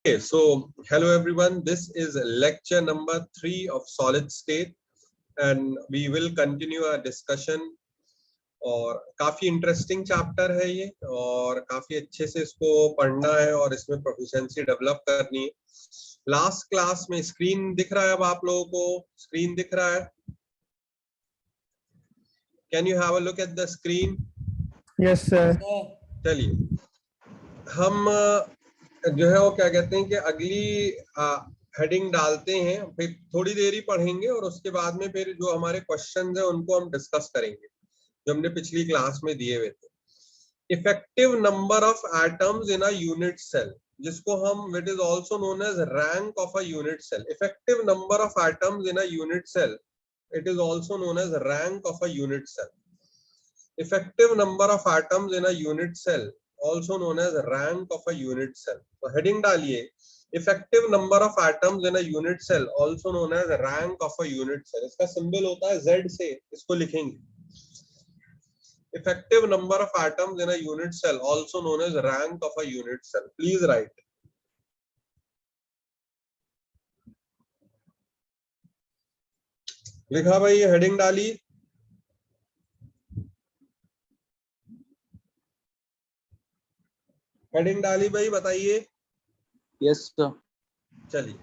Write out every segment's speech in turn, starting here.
Okay, so hello everyone. This is lecture number 3 of solid state and we will continue our discussion. और काफी interesting chapter है ये और काफी अच्छे से इसको पढ़ना है और इसमें प्रोफिशिएंसी डेवलप करनी है। लास्ट क्लास में स्क्रीन दिख रहा है, अब आप लोगों को स्क्रीन दिख रहा है? Can you have a look at the screen? Yes sir. चलिए हम जो है वो क्या कहते हैं कि अगली हेडिंग डालते हैं, फिर थोड़ी देर ही पढ़ेंगे और उसके बाद में फिर जो हमारे क्वेश्चंस हैं उनको हम डिस्कस करेंगे जो हमने पिछली क्लास में दिए हुए थे। Effective number of atoms in a unit cell, जिसको हम it is also known as rank of a unit cell. Effective number of atoms in a unit cell, it is also known as rank of a unit cell. Effective number of atoms in a unit cell also known as rank of a unit cell. तो heading डालिए effective number of atoms in a unit cell also known as rank of a unit cell. इसका symbol होता है Z से, इसको लिखेंगे effective number of atoms in a unit cell also known as rank of a unit cell. Please write. लिखा भाई, heading डाली। Heading डाली भाई, बताइए। Yes sir. चलिए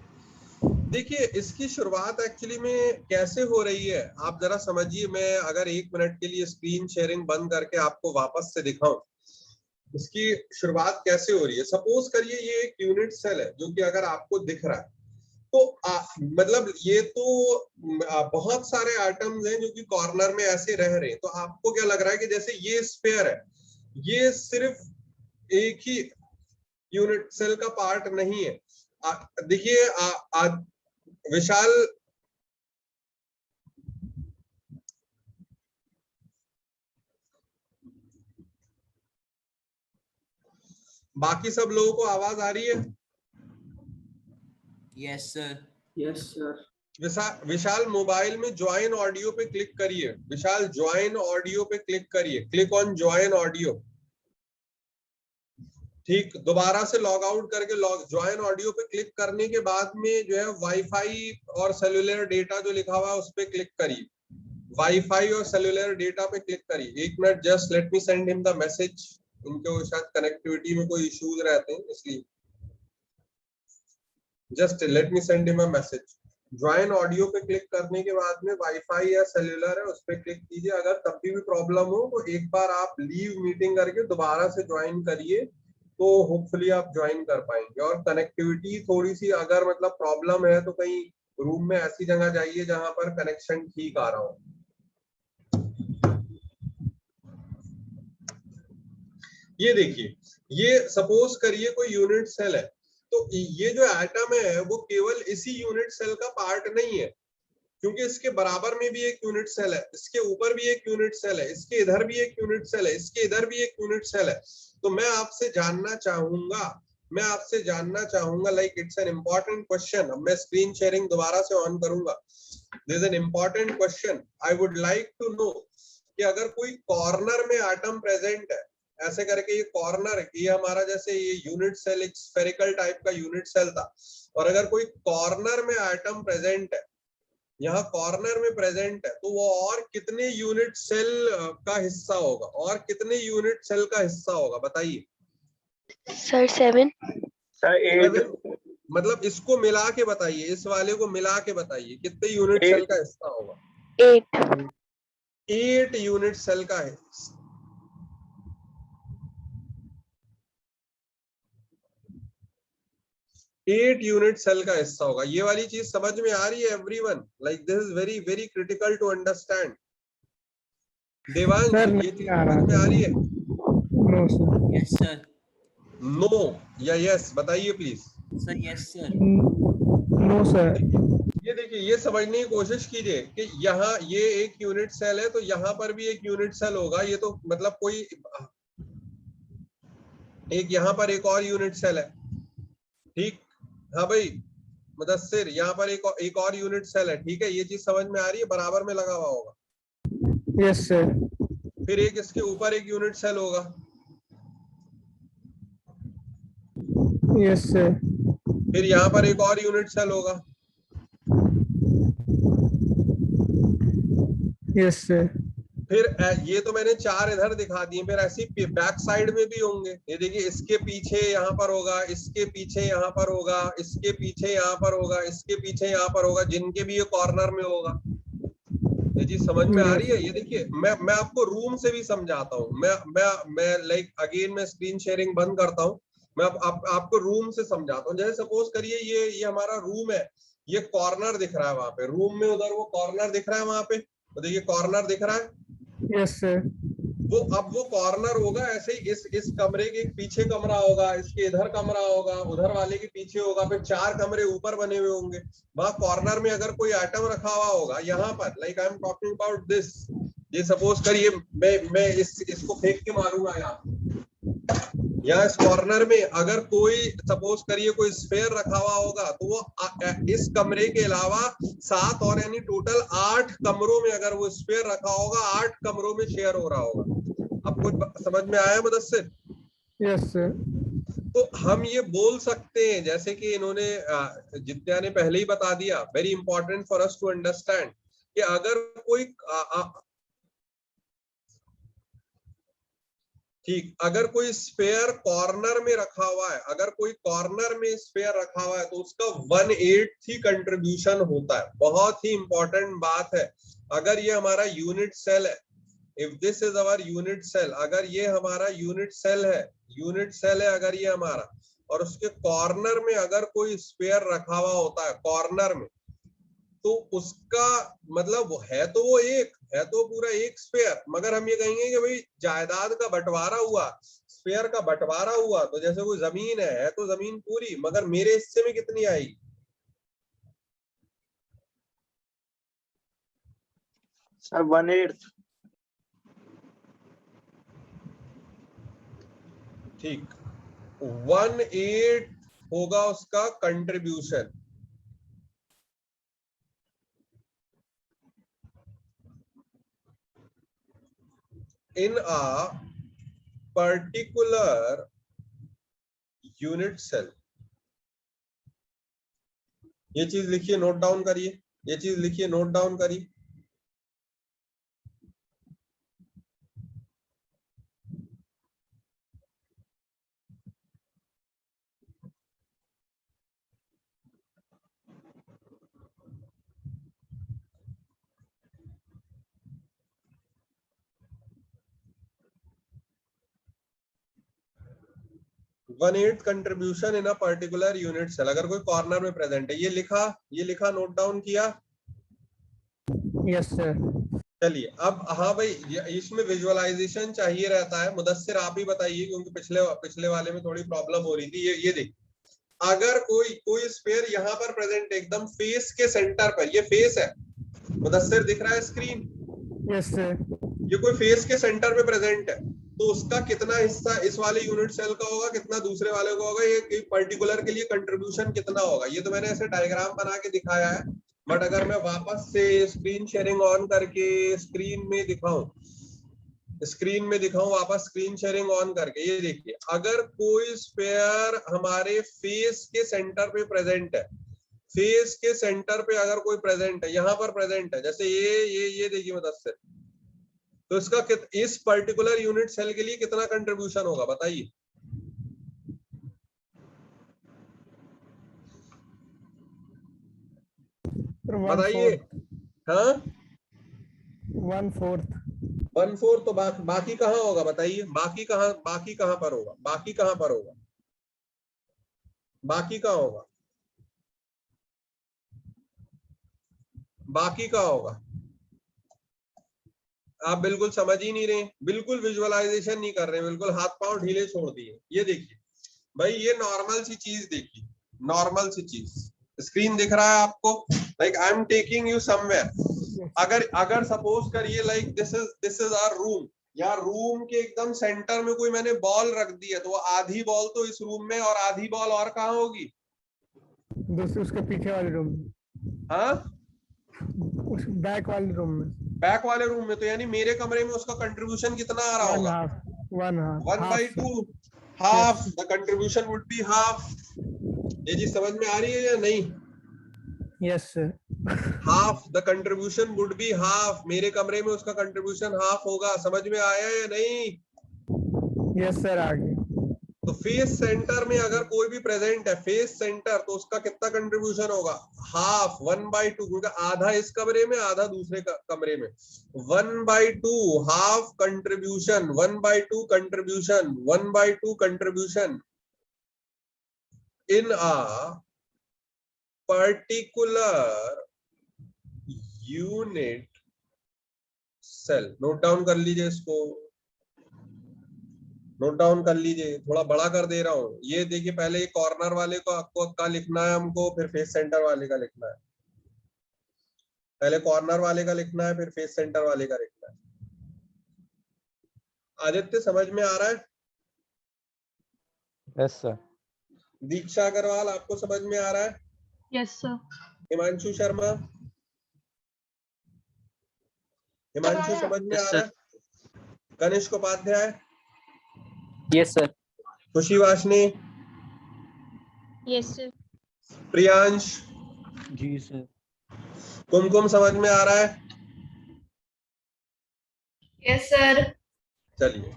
देखिए इसकी शुरुआत एक्चुअली में कैसे हो रही है आप जरा समझिए। मैं अगर 1 मिनट के लिए स्क्रीन शेयरिंग बंद करके आपको वापस से दिखाऊं इसकी शुरुआत कैसे हो रही है। सपोज करिए ये एक यूनिट सेल है जो कि अगर आपको दिख रहा है तो मतलब ये तो बहुत सारे एटम्स हैं जो कि कॉर्नर में ऐसे रह रहे हैं। तो आपको क्या लग रहा है कि जैसे ये स्फीयर है, ये सिर्फ एक ही यूनिट सेल का पार्ट नहीं है। देखिए विशाल, बाकी सब लोगों को आवाज आ रही है? Yes sir. Yes sir. Vishal mobile में ज्वाइन ऑडियो पे क्लिक करिए। विशाल ज्वाइन ऑडियो पे क्लिक करिए, क्लिक ऑन ज्वाइन ऑडियो। ठीक, दोबारा से लॉग आउट करके ज्वाइन ऑडियो पे क्लिक करने के बाद में जो है वाईफाई और सेलुलर डेटा जो लिखा हुआ है उस पे क्लिक करिए। वाईफाई और सेलुलर डेटा पे क्लिक करिए। 1 minute, just let me send him the message. इनके शायद कनेक्टिविटी में कोई इश्यूज रहते हैं इसलिए just let me send him a message. Join audio पे क्लिक करने के बाद में वाईफाई या सेलुलर है उस पे क्लिक कीजिए। अगर तब भी प्रॉब्लम हो तो एक बार आप लीव मीटिंग करके दोबारा से ज्वाइन करिए तो होपफुली आप ज्वाइन कर पाएंगे। और कनेक्टिविटी थोड़ी सी अगर मतलब प्रॉब्लम है तो कहीं रूम में ऐसी जगह जाइए जहां पर कनेक्शन ठीक आ रहा हो। ये देखिए, ये सपोज करिए कोई यूनिट सेल है तो ये जो एटम है वो केवल इसी यूनिट सेल का पार्ट नहीं है, क्योंकि इसके बराबर में भी एक यूनिट सेल है, इसके ऊपर भी एक यूनिट सेल है, इसके इधर भी एक यूनिट सेल है, इसके इधर भी एक यूनिट सेल है। तो मैं आपसे जानना चाहूंगा like it's an important question. अब मैं स्क्रीन शेयरिंग दोबारा से ऑन करूंगा। This is an important question. I would like to know कि अगर कोई कॉर्नर में एटम प्रेजेंट है, ऐसे करके ये कॉर्नर, ये हमारा जैसे ये यूनिट सेल एक स्फेरिकल टाइप का यूनिट सेल था, और अगर कोई कॉर्नर में एटम प्रेजेंट है, यहाँ कॉर्नर में प्रेजेंट है, तो वो और कितने यूनिट सेल का हिस्सा होगा? और कितने यूनिट सेल का हिस्सा होगा बताइए सर 7 सर 8 मतलब इसको मिला के बताइए, इस वाले को मिला के बताइए कितने यूनिट सेल का हिस्सा होगा? 8 यूनिट सेल का है। एट यूनिट सेल का हिस्सा होगा। ये वाली चीज समझ में आ रही है everyone? Like this is very very critical to understand. Devansh, ये चीज समझ में आ रही है? No sir. Yes sir. No या यस बताइए please. Sir yes sir. No sir. ये देखिए, ये समझने की कोशिश कीजिए कि यहाँ ये एक यूनिट सेल है तो यहाँ पर भी एक यूनिट सेल होगा। ये तो मतलब कोई एक यहाँ पर एक और यूनिट सेल है, ठीक? हाँ भाई मुदस्सिर, यहाँ पर एक और यूनिट सेल है, ठीक है? ये चीज समझ में आ रही है? बराबर में लगा हुआ होगा। Yes sir. फिर एक इसके ऊपर एक यूनिट सेल होगा। Yes sir. फिर यहाँ पर एक और यूनिट सेल होगा। Yes sir. फिर ये तो मैंने 4 इधर दिखा दिए, फिर ऐसी बैक साइड में भी होंगे। ये देखिए, इसके पीछे यहाँ पर होगा, इसके पीछे यहाँ पर होगा, इसके पीछे यहाँ पर होगा, इसके पीछे यहाँ पर होगा, जिनके भी ये कॉर्नर में होगा। ये चीज समझ में आ रही है? ये देखिए, मैं आपको रूम से भी समझाता हूँ। मैं लाइक अगेन मैं स्क्रीन शेयरिंग बंद करता हूँ, मैं आपको रूम से समझाता हूँ। जैसे सपोज करिए ये हमारा रूम है, ये कॉर्नर दिख रहा है वहां पे, रूम में उधर वो कॉर्नर दिख रहा है वहां पे, तो देखिए कॉर्नर दिख रहा है। Yes sir. वो अब वो कॉर्नर होगा ऐसे ही, इस कमरे के पीछे कमरा होगा, इसके इधर कमरा होगा, उधर वाले के पीछे होगा, फिर 4 कमरे ऊपर बने हुए होंगे। वहां कॉर्नर में अगर कोई आइटम रखा हुआ होगा, यहाँ पर like I am talking about this, ये सपोज करिए मैं इसको फेंक के मारूंगा यहाँ इस कॉर्नर में अगर कोई सपोज करिए कोई स्फेयर रखा हुआ होगा, तो वो इस कमरे के अलावा 7 और यानी टोटल 8 कमरों में अगर वो स्फेयर रखा होगा, 8 कमरों में शेयर हो रहा होगा। आपको समझ में आया मुदस्सिर? Yes sir. तो हम ये बोल सकते हैं, जैसे कि इन्होंने जित्या ने पहले ही बता दिया, very important for us to understand, कि अगर कोई ठीक, अगर कोई स्पेयर कॉर्नर में रखा हुआ है, अगर कोई कॉर्नर में स्पेयर रखा हुआ है, तो उसका 1/8 ही कंट्रीब्यूशन होता है। बहुत ही इंपॉर्टेंट बात है। अगर ये हमारा यूनिट सेल है, if this is our unit cell, अगर ये हमारा यूनिट सेल है अगर ये हमारा, और उसके कॉर्नर में अगर कोई स्पेयर रखा हुआ होता है कॉर्नर में, तो उसका मतलब वो है तो पूरा एक स्पेयर, मगर हम ये कहेंगे कि भाई जायदाद का बंटवारा हुआ, स्पेयर का बंटवारा हुआ, तो जैसे कोई जमीन है तो जमीन पूरी, मगर मेरे हिस्से में कितनी आएगी? सर 1/8। ठीक, 1/8 होगा उसका contribution. in a particular unit cell। ये चीज लिखिए, नोट डाउन करिए, ये चीज लिखिए, नोट डाउन करिए। One eight contribution in a particular unit cell, अगर कोई कॉर्नर में प्रेजेंट है। ये लिखा, नोट डाउन किया? Yes sir. चलिए, अब हाँ भाई, इसमें विजुअलाइजेशन चाहिए रहता है। मुदस्सिर आप ही बताइए, क्योंकि पिछले वाले में थोड़ी प्रॉब्लम हो रही थी। ये देख, अगर कोई स्फीयर यहाँ पर प्रेजेंट है, एकदम फेस के सेंटर पर, ये फेस है, मुदस्सिर दिख रहा है स्क्रीन? Yes sir. ये कोई फेस के सेंटर पे प्रेजेंट है, तो उसका कितना हिस्सा इस वाले यूनिट सेल का होगा, कितना दूसरे वाले का होगा, ये पर्टिकुलर के लिए कंट्रीब्यूशन कितना होगा। ये तो मैंने ऐसे डायग्राम बना के दिखाया है, बट अगर मैं वापस से स्क्रीन शेयरिंग ऑन करके स्क्रीन में दिखाऊं वापस स्क्रीन शेयरिंग ऑन करके, ये देखिए, अगर कोई स्फीयर हमारे फेस के सेंटर पे प्रेजेंट है, फेस के सेंटर पे अगर कोई प्रेजेंट है, यहाँ पर प्रेजेंट है, जैसे ये देखिए मुदस्सिर, तो इसका इस पर्टिकुलर यूनिट सेल के लिए कितना कंट्रीब्यूशन होगा बताइए? बताइए। हाँ, 1/4 तो बाकी कहाँ होगा बताइए? बाकी कहाँ पर होगा? बाकी कहाँ होगा? बाकी कहाँ होगा? आप बिल्कुल समझ ही नहीं रहे, बिल्कुल विजुअलाइजेशन नहीं कर रहे, बिल्कुल हाथ पांव ढीले छोड़ दिए। ये देखिए भाई, ये नॉर्मल सी चीज देखिए, नॉर्मल सी चीज, स्क्रीन दिख रहा है आपको? Like I am taking you somewhere. अगर सपोज करिए like this is our room, या रूम के एकदम सेंटर में कोई मैंने बॉल रख दी है, तो वो आधी बॉल तो इस रूम में और आधी बॉल और कहाँ होगी? उसके पीछे वाले रूम में। हाँ, उस बैक वाले रूम में। बैक वाले रूम में, तो यानी मेरे कमरे में उसका कंट्रीब्यूशन कितना आ रहा होगा? 1/2। 1/2, half the contribution would be half. ये चीज समझ में आ रही है या नहीं? Yes, sir. Half the contribution would be half, मेरे कमरे में उसका कंट्रीब्यूशन हाफ होगा। समझ में आया या नहीं? Yes, sir. आ गया. तो फेस सेंटर में अगर कोई भी प्रेजेंट है, फेस सेंटर, तो उसका कितना कंट्रीब्यूशन होगा? हाफ, 1/2, क्योंकि आधा इस कमरे में, आधा दूसरे कमरे में। 1/2 half contribution, 1/2 contribution, 1/2 contribution in a particular unit cell. Note down कर लीजिए इसको, नोट डाउन कर लीजिए, थोड़ा बड़ा कर दे रहा हूं। ये देखिए, पहले ये कॉर्नर वाले को आपको का लिखना है हमको, फिर फेस सेंटर वाले का लिखना है। पहले कॉर्नर वाले का लिखना है, फिर फेस सेंटर वाले का लिखना है। आदित्य समझ में आ रहा है? Yes sir. दीक्षा अग्रवाल आपको समझ में आ रहा है? Yes sir. हिमांशु शर्मा, हिमांशु समझ में Yes, आ sir. रहा है? Kanishka Upadhyay, Yes, sir. Khushi Varshney, yes sir. Priyansh, जी सर। कुमकुम समझ में आ रहा है? Yes sir. चलिए,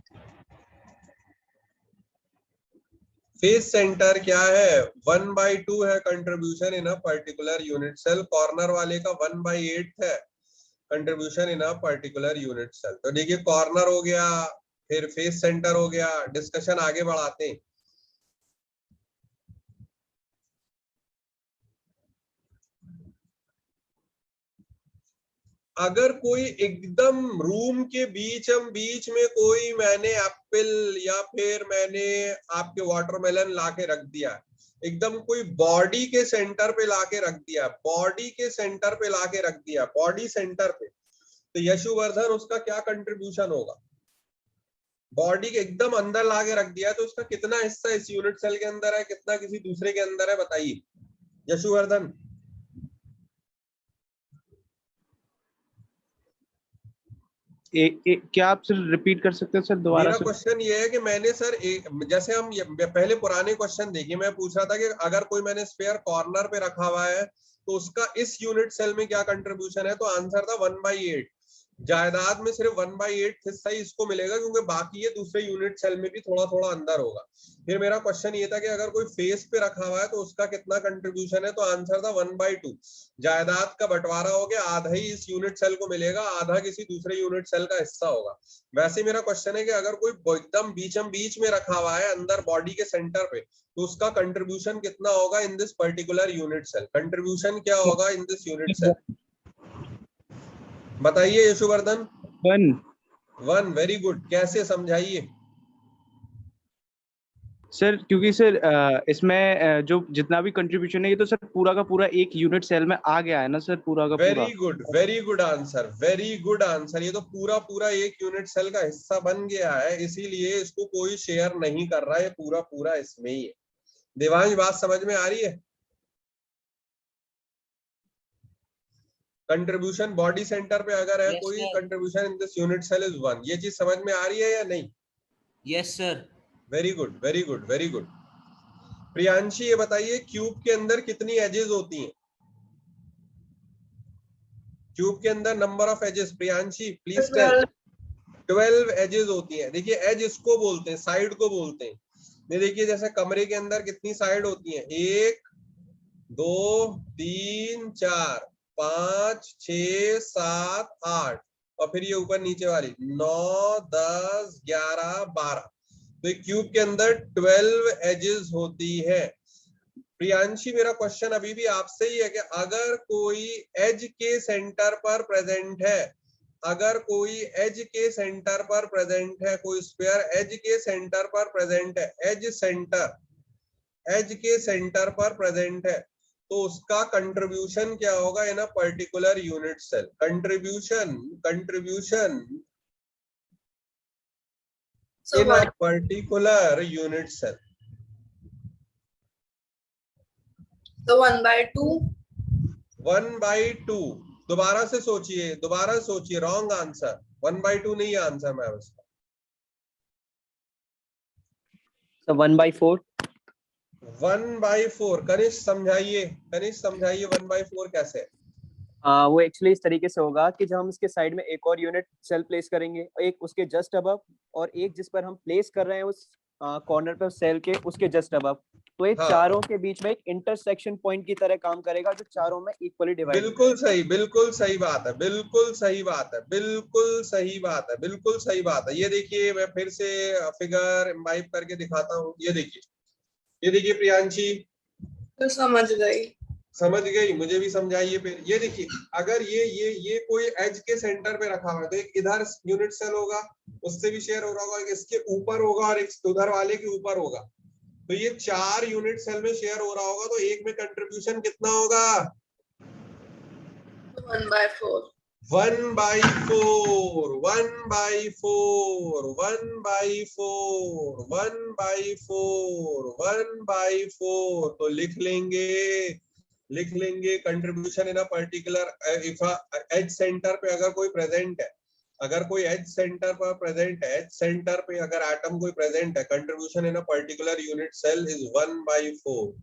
फेस सेंटर क्या है? 1/2 है contribution in a particular unit cell. Corner वाले का 1/8 है contribution in a particular unit cell. तो देखिए, कॉर्नर हो गया, फिर फेस सेंटर हो गया। डिस्कशन आगे बढ़ाते हैं। अगर कोई एकदम रूम के बीच में कोई मैंने एप्पल या फिर मैंने आपके वाटरमेलन लाके रख दिया, एकदम कोई बॉडी के सेंटर पे लाके रख दिया, बॉडी के सेंटर पे लाके रख दिया, बॉडी सेंटर पे, तो यशुवर्धन उसका क्या कंट्रीब्यूशन होगा? बॉडी के एकदम अंदर लाके रख दिया, तो उसका कितना हिस्सा इस यूनिट सेल के अंदर है, कितना किसी दूसरे के अंदर है, बताइए यशुवर्धन। क्या आप सर रिपीट कर सकते हैं सर दोबारा? मेरा सर क्वेश्चन ये है कि मैंने सर जैसे हम पहले पुराने क्वेश्चन देखिए, मैं पूछ रहा था कि अगर कोई मैंने स्पेयर कॉर्नर पे रखा हुआ है तो उसका इस यूनिट सेल में क्या कंट्रीब्यूशन है, तो आंसर था 1/8। जायदाद में सिर्फ 1/8 हिस्सा ही इसको मिलेगा, क्योंकि बाकी ये दूसरे यूनिट सेल में भी थोड़ा थोड़ा अंदर होगा। फिर मेरा क्वेश्चन ये था कि अगर कोई फेस पे रखा हुआ है तो उसका कितना कंट्रीब्यूशन है, तो आंसर था 1/2। जायदाद का बंटवारा हो गया, आधा ही इस यूनिट सेल को मिलेगा, आधा किसी दूसरे यूनिट सेल का हिस्सा होगा। वैसे मेरा क्वेश्चन है कि अगर कोई एकदम बीच में रखा हुआ है अंदर बॉडी के सेंटर पे, तो उसका कंट्रीब्यूशन कितना होगा in this particular unit cell? Contribution क्या होगा इन दिस यूनिट सेल? बताइए यशुवर्धन। 1 वेरी गुड। कैसे, समझाइए। सर क्योंकि सर इसमें जो जितना भी कंट्रीब्यूशन है ये तो सर पूरा का पूरा एक यूनिट सेल में आ गया है ना सर, पूरा का पूरा। Very good answer, very good answer. ये तो पूरा पूरा एक यूनिट सेल का हिस्सा बन गया है, इसीलिए इसको कोई शेयर नहीं कर रहा है, पूरा पूरा इसमें ही है। देवांश, बात समझ में आ रही है? कंट्रीब्यूशन बॉडी सेंटर पे अगर है कोई, contribution in this unit cell is 1। ये चीज समझ में आ रही है या नहीं? Yes, sir. Very good, very good, very good. Priyanshi, ये बताइए, क्यूब के अंदर कितनी एजेस होती हैं? क्यूब के अंदर number of edges, Priyanshi please tell. 12 edges होती हैं। देखिए, एज इसको बोलते हैं, साइड को बोलते हैं। ये देखिए, जैसे कमरे के अंदर कितनी साइड होती हैं? 1 2 3 4 5 6 7 8, और फिर ये ऊपर नीचे वाली 9 10 11 12। तो क्यूब के अंदर 12 एजेस होती है। प्रियांशी, मेरा क्वेश्चन अभी भी आपसे ही है कि अगर कोई एज के सेंटर पर प्रेजेंट है, अगर कोई एज के सेंटर पर प्रेजेंट है, कोई स्फीयर एज के सेंटर पर प्रेजेंट है, एज के सेंटर पर प्रेजेंट है, तो उसका कंट्रीब्यूशन क्या होगा in a particular unit cell? Contribution in a particular unit cell. तो 1/2। 1/2। दोबारा से सोचिए, दोबारा सोचिए। रॉन्ग आंसर, 1/2 नहीं है आंसर मैम इसका। So 1/4. 1/4 कनिष्क समझाइए, 1/4 कैसे है? वो एक्चुअली इस तरीके से होगा कि जब हम इसके साइड में एक और यूनिट सेल प्लेस करेंगे, एक उसके जस्ट अबव और एक जिस पर हम प्लेस कर रहे हैं उस कॉर्नर पर सेल के उसके जस्ट अबव, तो ये हाँ। चारों के बीच में एक इंटरसेक्शन पॉइंट की तरह काम करेगा जो चारों में इक्वली डिवाइड बिल्कुल सही, बिल्कुल सही बात है, बिल्कुल सही बात है, बिल्कुल सही बात है, बिल्कुल सही बात है। ये देखिए मैं फिर से फिगर इम्बाइब करके दिखाता हूँ। ये देखिए प्रियांशी, तो समझ गई। समझ गई, मुझे भी समझाइए फिर। ये देखिए अगर ये कोई एज के सेंटर पे रखा हुआ है तो एक इधर यूनिट सेल होगा, उससे भी शेयर हो रहा होगा, एक इसके ऊपर होगा और एक उधर वाले के ऊपर होगा। तो ये 4 यूनिट सेल में शेयर हो रहा होगा, तो एक में कंट्रीब्यूशन कितना होगा? 1/4 1/4 1/4 1/4 1/4 1/4। तो लिख लेंगे contribution in a particular if edge centre पे अगर कोई प्रेजेंट है, अगर कोई एज सेंटर पर प्रेजेंट है, एज सेंटर पे अगर एटम कोई प्रेजेंट है, contribution in a particular unit cell is 1/4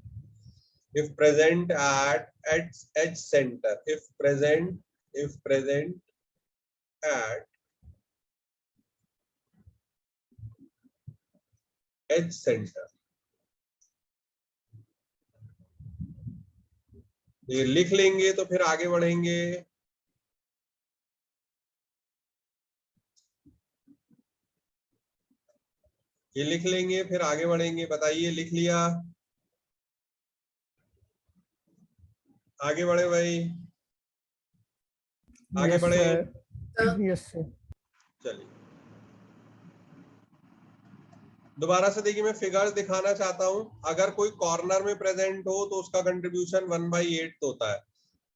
if present at edge center, if present at edge center। ये लिख लेंगे तो फिर आगे बढ़ेंगे। ये लिख लेंगे फिर आगे बढ़ेंगे। बताइए, लिख लिया? आगे बढ़े भाई, आगे बढ़े। Yes sir. चलिए दोबारा से देखिए, मैं फिगर दिखाना चाहता हूं। अगर कोई कॉर्नर में प्रेजेंट हो तो उसका कंट्रीब्यूशन 1/8 होता है।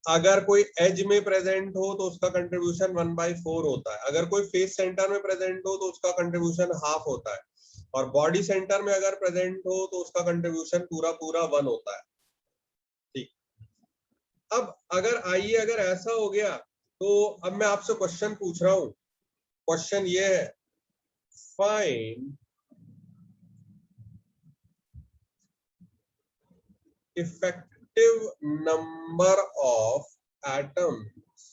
अगर कोई एज में प्रेजेंट हो तो उसका कंट्रीब्यूशन 1/4 होता है। अगर कोई फेस सेंटर में प्रेजेंट हो तो उसका कंट्रीब्यूशन हाफ होता है। और बॉडी सेंटर में अगर प्रेजेंट हो तो उसका कंट्रीब्यूशन पूरा 1 होता है। ठीक, अब अगर ऐसा हो गया तो अब मैं आपसे क्वेश्चन पूछ रहा हूं। क्वेश्चन ये है, find effective number of atoms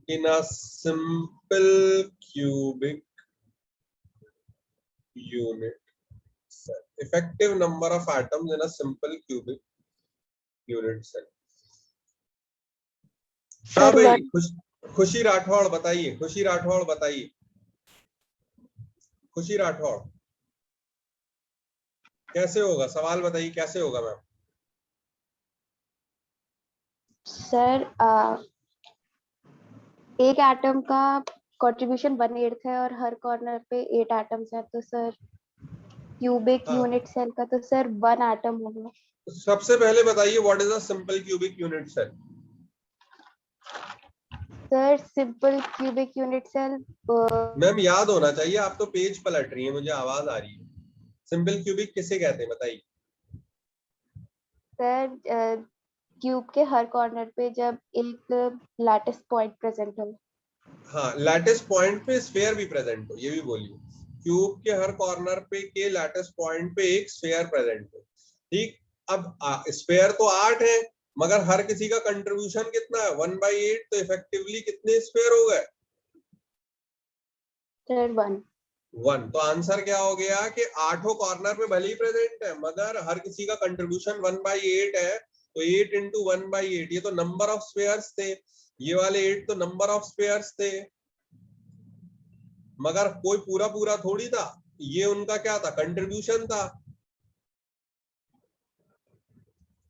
in a simple cubic unit cell. Effective number of atoms in a simple cubic unit cell. हाँ भाई, खुशी राठौड़ बताइए, खुशी राठौड़ बताइए, खुशी राठौड़ कैसे होगा? सवाल बताइए कैसे होगा मैम? सर एक एटम का कंट्रीब्यूशन 1/8 है और हर कॉर्नर पे 8 एटम्स है, तो सर क्यूबिक यूनिट सेल का तो सर 1 एटम होगा। सबसे पहले बताइए what is a simple cubic unit cell? Sir simple cubic unit cell ma'am याद होना चाहिए, आप तो पेज पलट रही हैं, मुझे आवाज आ रही है। सिंपल क्यूबिक किसे कहते हैं बताइए? सर क्यूब के हर कॉर्नर पे जब एक लैटिस पॉइंट प्रेजेंट हो। हाँ, लैटिस पॉइंट पे स्फीयर भी प्रेजेंट हो, ये भी बोलिए। क्यूब के हर कॉर्नर पे के लैटिस पॉइंट पे एक स्फीयर प्रेजेंट हो। ठीक, अब स्फीयर तो 8 है, मगर हर किसी का कंट्रीब्यूशन कितना है? 1/8। तो इफेक्टिवली कितने स्फीयर हो गए? सर 1। तो आंसर क्या हो गया कि 8 कॉर्नर पे भले ही प्रेजेंट है मगर हर किसी का कंट्रीब्यूशन 1/8 है। तो 8 × 1/8, ये तो नंबर ऑफ स्फीयर्स थे। ये वाले 8 तो नंबर ऑफ स्फीयर्स थे, मगर कोई पूरा थोड़ी था। ये उनका क्या था? कंट्रीब्यूशन था।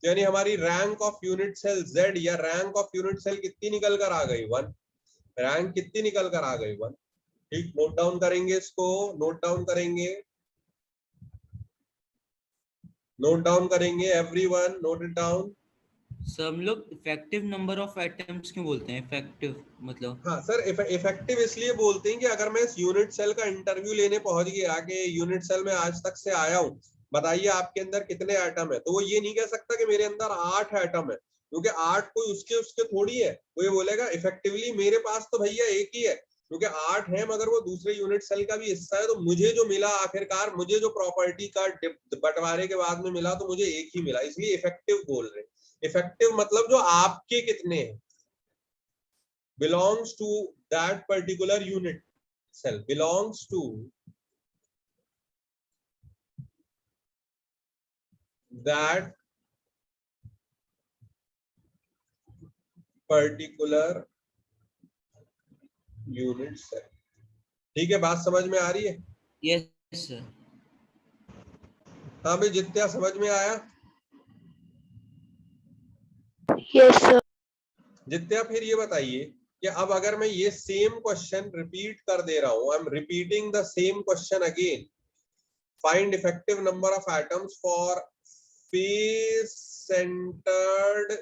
यानी हमारी rank of unit cell Z या रैंक ऑफ यूनिट सेल कितनी निकल कर आ गई? 1। रैंक कितनी निकल कर आ गई? 1। ठीक, नोट डाउन करेंगे इसको, नोट डाउन करेंगे, नोट डाउन करेंगे, everyone note it down. Sir हम लोग इफेक्टिव नंबर ऑफ एटम्स क्यों बोलते हैं? इफेक्टिव मतलब? हाँ सर, इफेक्टिव इसलिए बोलते हैं कि अगर मैं इस यूनिट सेल का इंटरव्यू लेने पहुंच गया कि यूनिट सेल में आज तक से आया हूं, बताइए आपके अंदर कितने एटम है, तो वो ये नहीं कह सकता कि मेरे अंदर 8 एटम है, क्योंकि 8 कोई उसके थोड़ी है। वो ये बोलेगा इफेक्टिवली मेरे पास तो भैया एक ही है। क्योंकि 8 है मगर वो दूसरे यूनिट सेल का भी हिस्सा है, तो मुझे जो मिला आखिरकार, मुझे जो प्रॉपर्टी का बंटवारे के बाद में मिला, तो मुझे एक ही मिला, इसलिए इफेक्टिव बोल रहे हैं। इफेक्टिव मतलब जो आपके कितने हैं, belongs to that particular unit cell, belongs to that particular unit cell। ठीक है, बात समझ में आ रही है? Yes sir. हाँ भाई जित्या, समझ में आया? Yes sir. जित्या फिर ये बताइए कि अब अगर मैं ये सेम क्वेश्चन रिपीट कर दे रहा हूं, I am repeating the same question again, find effective number of atoms for face centred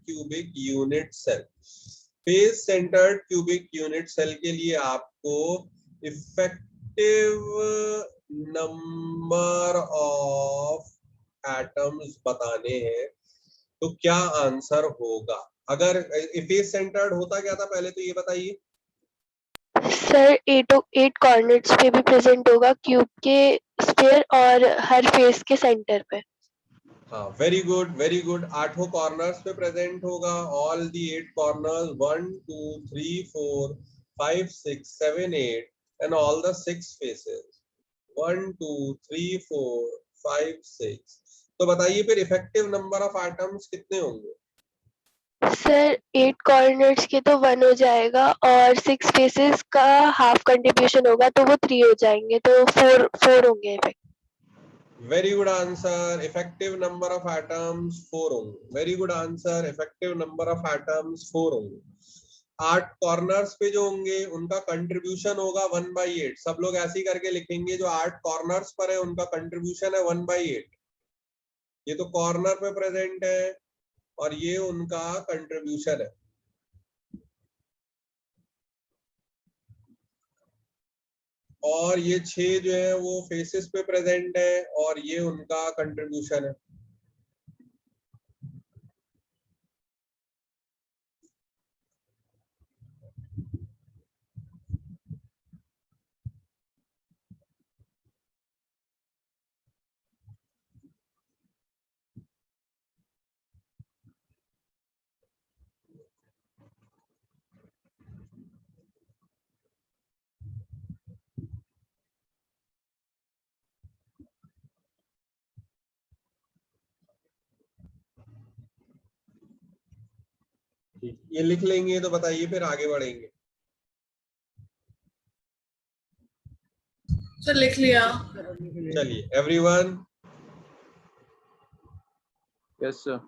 cubic unit cell. Face centred cubic unit cell के लिए आपको इफेक्टिव नंबर ऑफ एटम्स बताने हैं, तो क्या आंसर होगा? अगर फेस सेंटर्ड होता क्या था पहले तो ये बताइए। सर 8 कोऑर्डिनेट्स पे भी प्रेजेंट होगा क्यूब के स्फीयर और हर फेस के सेंटर पे। हाँ, very good very good. 8 corners पे प्रेजेंट होगा, all the 8 corners, 1 2 3 4 5 6 7 8 and all the 6 faces, 1 2 3 4 5 6। तो बताइए फिर इफेक्टिव नंबर ऑफ एटम्स कितने होंगे? सर 8 कोऑर्डिनेट्स के तो 1 हो जाएगा और 6 फेसेस का हाफ कंट्रीब्यूशन होगा तो वो 3 हो जाएंगे, तो 4 होंगे effect. Very good answer, effective number of atoms 4 होंगे। Very good answer, effective number of atoms 4 होंगे। 8 कॉर्नर्स पे जो होंगे उनका कंट्रीब्यूशन होगा 1/8। सब लोग ऐसे ही करके लिखेंगे, जो 8 कॉर्नर्स पर है उनका कंट्रीब्यूशन है 1/8। ये तो कॉर्नर पे प्रेजेंट है और ये उनका कंट्रीब्यूशन है। और ये 6 जो है वो फेसेस पे प्रेजेंट है और ये उनका कंट्रीब्यूशन है। ये लिख लेंगे तो बताइए फिर आगे बढ़ेंगे। सर लिख लिया। चलिए everyone. Yes sir.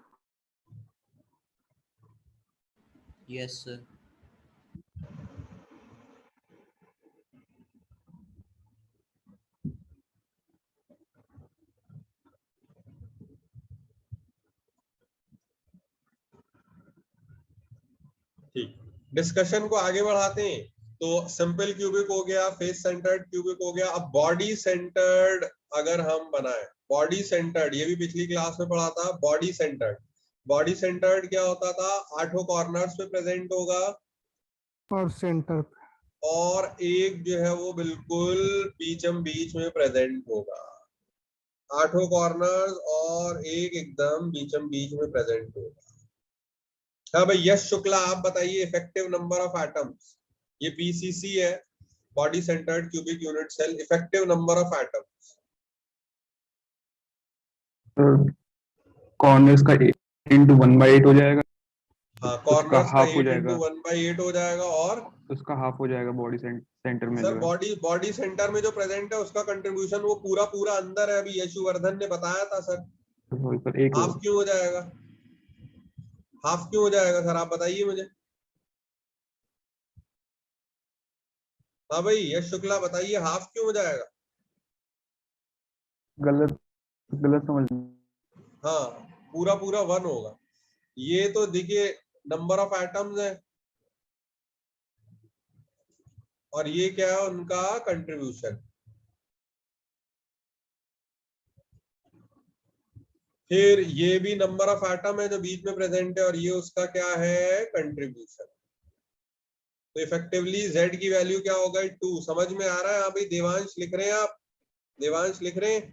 Yes sir. ठीक, डिस्कशन को आगे बढ़ाते हैं। तो सिंपल क्यूबिक हो गया, फेस सेंटर्ड क्यूबिक हो गया। अब बॉडी सेंटर्ड अगर हम बनाए, बॉडी सेंटर्ड, ये भी पिछली क्लास में पढ़ा था। बॉडी सेंटर्ड क्या होता था? 8 कॉर्नर्स पे प्रेजेंट होगा और सेंटर पे। और एक जो है वो बिल्कुल बीचम बीच में प्रेजेंट होगा। 8 कॉर्नर्स और एक एकदम बीचम बीच में प्रेजेंट होगा। हाँ भाई यश शुक्ला, आप बताइए इफेक्टिव नंबर ऑफ एटम्स। ये पीसीसी है, body centred cubic unit cell. Effective number of atoms. Corners का 8 × 1/8 हो जाएगा। हाँ, उसका कॉर्नर्स का हाफ हो 8 जाएगा। × 1/8 हो जाएगा। और उसका हाफ हो जाएगा बॉडी सेंटर में सर जो है। बॉडी सेंटर में जो प्रेजेंट है उसका कंट्रीब्यूशन वो पूरा अंदर है। अभी यशुवर्धन ने बताया था सर। वही पर एक हाफ क्यों हो जाएगा? हाफ क्यों हो जाएगा सर, आप बताइए मुझे। हाँ भाई यश शुक्ला बताइए, हाफ क्यों हो जाएगा? गलत समझ। हाँ, पूरा 1 होगा। ये तो देखिए नंबर ऑफ एटम्स है और ये क्या है उनका कंट्रीब्यूशन। फिर ये भी नंबर ऑफ एटम है जो बीच में प्रेजेंट है और ये उसका क्या है? कंट्रीब्यूशन। तो इफेक्टिवली z की वैल्यू क्या होगा 2। समझ में आ रहा है? अभी देवांश लिख रहे हैं आप? देवांश लिख रहे हैं?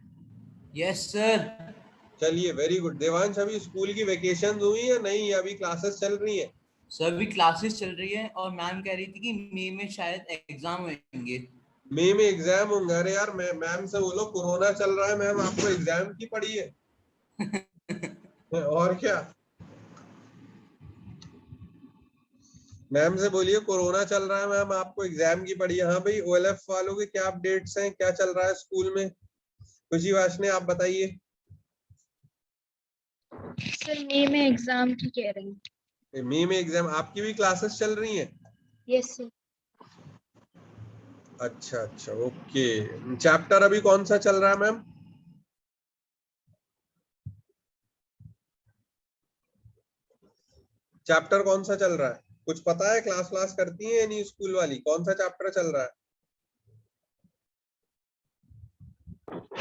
Yes sir. चलिए वेरी गुड। देवांश अभी स्कूल की वेकेशन हुई है नहीं? अभी क्लासेस चल रही है? सर अभी क्लासेस चल रही है और मैम कह रही थी कि मई में शायद एग्जाम होंगे। मई में एग्जाम होंगे? अरे यार मैम से बोलो कोरोना चल रहा है, मैम आपको एग्जाम की पड़ी है। और क्या, मैम से बोलिए कोरोना चल रहा है, मैम आपको एग्जाम की पड़ी है। हाँ भाई, ओएलएफ वालों के क्या अपडेट्स हैं, क्या चल रहा है स्कूल में? खुशी वाशने आप बताइए। सर मई में एग्जाम की कह रही हूँ। मई में एग्जाम? आपकी भी क्लासेस चल रही हैं? Yes sir. अच्छा अच्छा, ओके। चैप्टर अभी कौन सा चल रहा है मैम? चैप्टर कौन सा चल रहा है? कुछ पता है? क्लास करती है या नहीं स्कूल वाली? कौन सा चैप्टर चल रहा है?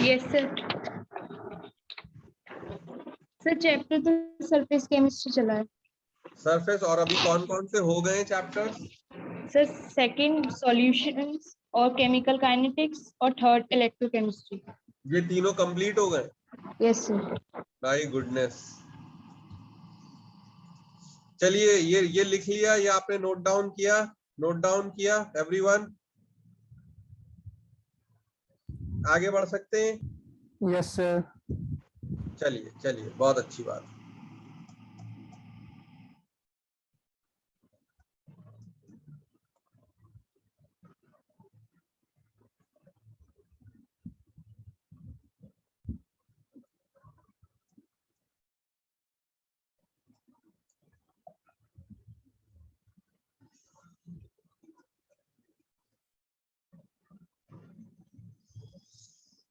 Yes sir. सर चैप्टर तो सरफेस केमिस्ट्री चला है। सरफेस। और अभी कौन कौन से हो गए चैप्टर? सर सेकंड सॉल्यूशंस और केमिकल काइनेटिक्स और थर्ड इलेक्ट्रोकेमिस्ट्री। ये तीनों कंप्लीट हो गए? Yes sir. My goodness. चलिए ये लिख लिया, ये आपने नोट डाउन किया? नोट डाउन किया एवरीवन? आगे बढ़ सकते हैं? Yes sir. चलिए चलिए, बहुत अच्छी बात।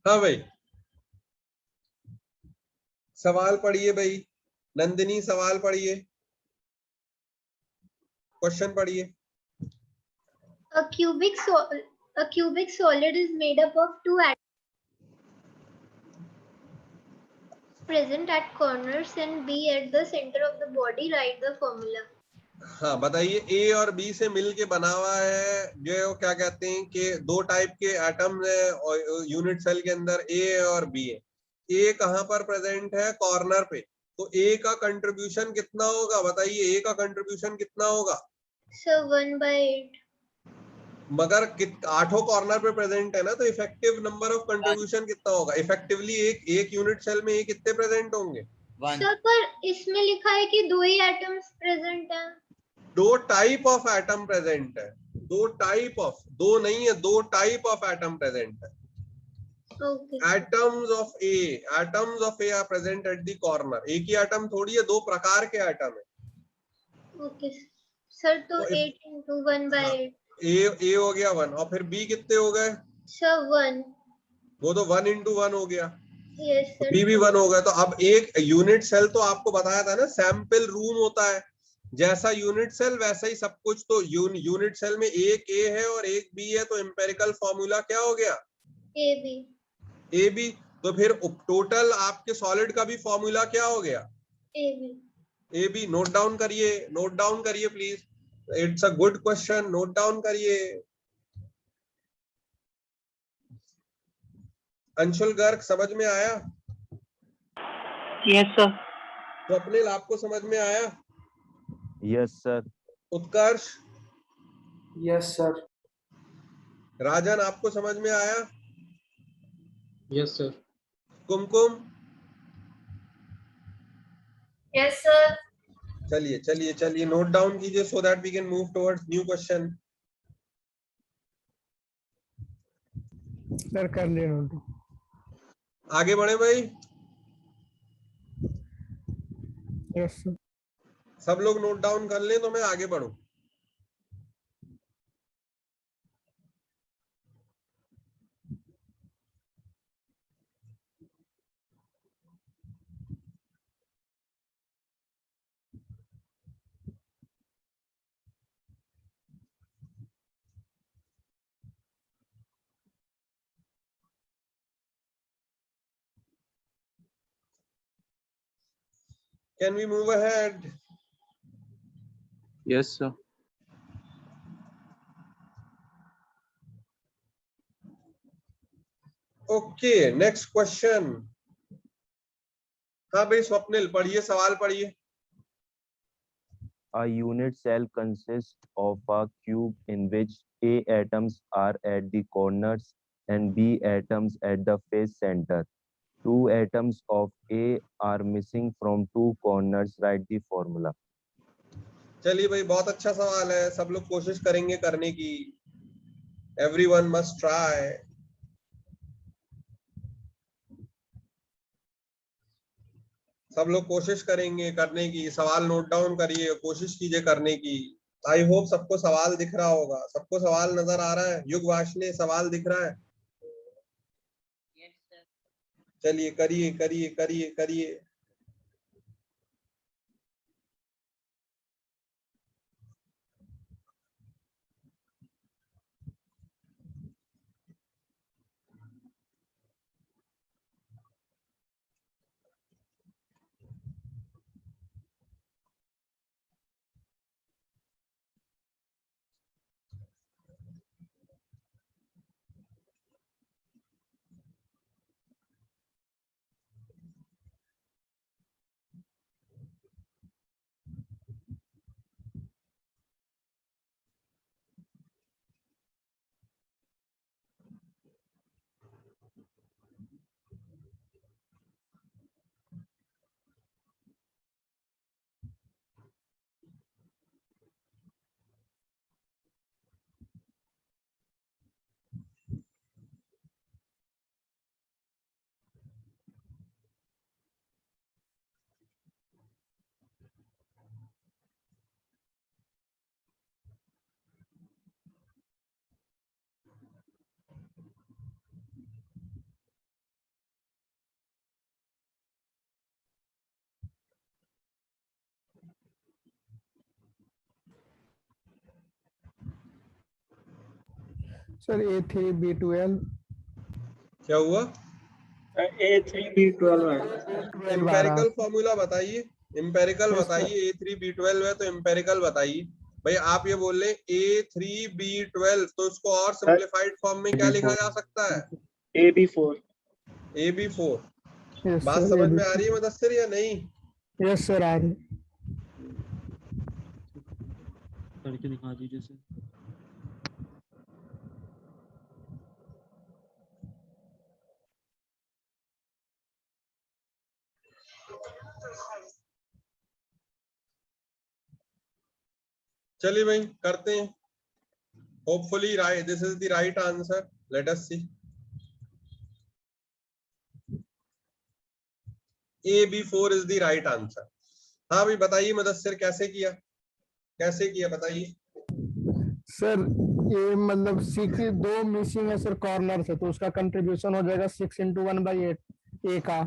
हाँ भाई, सवाल पढ़िए भाई। नंदिनी सवाल पढ़िए, क्वेश्चन पढ़िए। A cubic solid is made up of two atoms present at corners and B at the center of the body. Write the formula. हाँ बताइए, ए और बी से मिल के बना हुआ है जो क्या कहते हैं कि दो टाइप के एटम्स है और यूनिट सेल के अंदर ए और बी है। ए कहाँ पर प्रेजेंट है? कॉर्नर पे। तो ए का कंट्रीब्यूशन कितना होगा? बताइए, ए का कंट्रीब्यूशन कितना होगा? So 1/8. मगर आठों कॉर्नर पे प्रेजेंट है ना, तो इफेक्टिव नंबर ऑफ कंट्रीब्यूशन कितना होगा? इफेक्टिवली एक यूनिट सेल में ये कितने प्रेजेंट होंगे? सर पर इसमें लिखा है कि दो ही एटम्स प्रेजेंट हैं। दो टाइप ऑफ एटम प्रेजेंट है। दो टाइप ऑफ, दो नहीं है, दो टाइप ऑफ एटम प्रेजेंट है। Atoms of A R present at the corner. एक ही एटम थोड़ी है, दो प्रकार के एटम है। Okay sir. तो 8 into 1/8। ए हो गया 1, और फिर बी कितने हो गए? सर 1। वो तो 1 into 1 हो गया। Yes sir. बी भी 1 हो गया। तो अब एक यूनिट सेल, तो आपको बताया था ना सैंपल रूम होता है, जैसा यूनिट सेल वैसा ही सब कुछ। तो यूनिट सेल में एक ए है और एक बी है, तो एम्पेरिकल फॉर्मूला क्या हो गया? A b. तो फिर टोटल आपके सॉलिड का भी फॉर्मूला क्या हो गया? A b. नोट डाउन करिए, नोट डाउन करिए please. It's a good question, note down करिए। अंशुल गर्ग समझ में आया? Yes sir. स्वप्निल आपको समझ में आया? Yes sir. Utkarsh? Yes sir. Rajan आपको समझ में आया? Yes sir. Kumkum? Yes sir. चलिए चलिए चलिए, नोट डाउन कीजिए so that we can move towards new question. Sir कर ले नोट। आगे बढ़े भाई। Yes sir. सब लोग नोट डाउन कर लें तो मैं आगे बढ़ूं। Can we move ahead? Yes, sir. Okay, next question. हाँ भाई स्वप्निल, पढ़िए सवाल पढ़िए। A unit cell consists of a cube in which A atoms are at the corners and B atoms at the face center. Two atoms of A are missing from two corners. Write the formula. चलिए भाई, बहुत अच्छा सवाल है, सब लोग कोशिश करेंगे करने की। Everyone must try. सब लोग कोशिश करेंगे करने की, सवाल नोट डाउन करिए, कोशिश कीजिए करने की। आई होप सबको सवाल दिख रहा होगा, सबको सवाल नजर आ रहा है। युग वाशने सवाल दिख रहा है? चलिए करिए करिए करिए करिए। सर A3B12 क्या हुआ? A3B12 है। एम्पेरिकल फॉर्मूला बताइए, एम्पेरिकल Yes, बताइए। A3B12 है तो एम्पेरिकल बताइए। भाई आप ये बोल रहे A3B12, तो इसको और सिंप्लीफाइड फॉर्म में क्या लिखा जा सकता है? AB4। AB4। yes, बात sir, समझ में आ रही है मुदस्सिर या नहीं? yes, sir, आ रही। करके दिखा दीजिए सर। चलिए भाई करते हैं। Hopefully right, this is the right answer. Let us see. AB4 is the right answer. हाँ भाई बताइए मुदस्सिर, कैसे किया, कैसे किया बताइए। सर ये मतलब 6 दो मिसिंग है सर कॉर्नर से, तो उसका कंट्रीब्यूशन हो जाएगा 6 × 1/8 A का।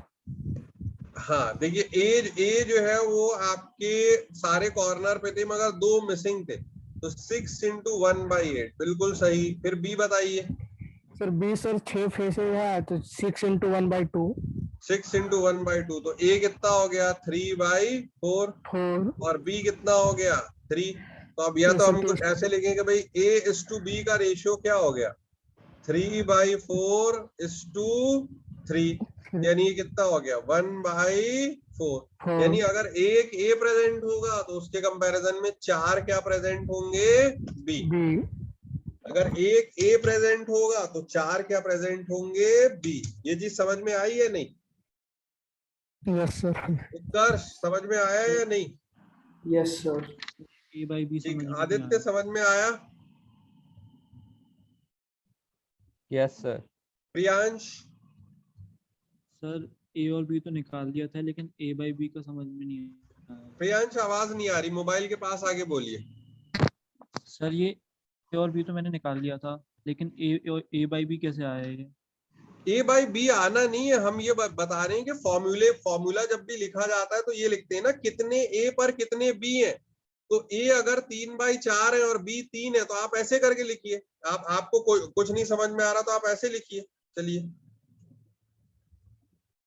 हाँ देखिए, ए जो है वो आपके सारे कॉर्नर पे थे मगर दो मिसिंग थे, तो 6 × 1/8 बिल्कुल सही। फिर बी बताइए। सर बी सर 6 फेसेस है तो 6 × 1/2। 6 × 1/2, तो ए कितना हो गया? 3/4। 4। और बी कितना हो गया? 3। तो अब या तो हम कुछ ऐसे लिखेंगे भाई A:B का रेशियो क्या हो गया? 3/4:3, यानी ये कितना हो गया? 1/4। यानी अगर एक A प्रेजेंट होगा तो उसके कंपैरिजन में 4 क्या प्रेजेंट होंगे? B। अगर एक A प्रेजेंट होगा तो 4 क्या प्रेजेंट होंगे? B। ये चीज समझ में आई है नहीं? Yes sir. उत्कर्ष समझ में आया या नहीं? Yes sir. A/B समझ में आदित्य समझ में आया? Yes sir. Priyansh? Sir A और B तो निकाल दिया था, लेकिन A/B का समझ में नहीं आया। प्रियांश आवाज नहीं आ रही, मोबाइल के पास आगे बोलिए। सर ये A और B तो मैंने निकाल दिया था, लेकिन A/B कैसे आया ये? A/B आना नहीं है, हम ये बता रहे हैं कि फॉर्मूला जब भी लिखा जाता है तो ये लिखते हैं ना कितने A पर कितने B हैं। तो A अगर 3/4 है और B 3 है तो आप ऐसे करके लिखिए। आपको कुछ नहीं समझ में आ रहा तो आप ऐसे लिखिए। चलिए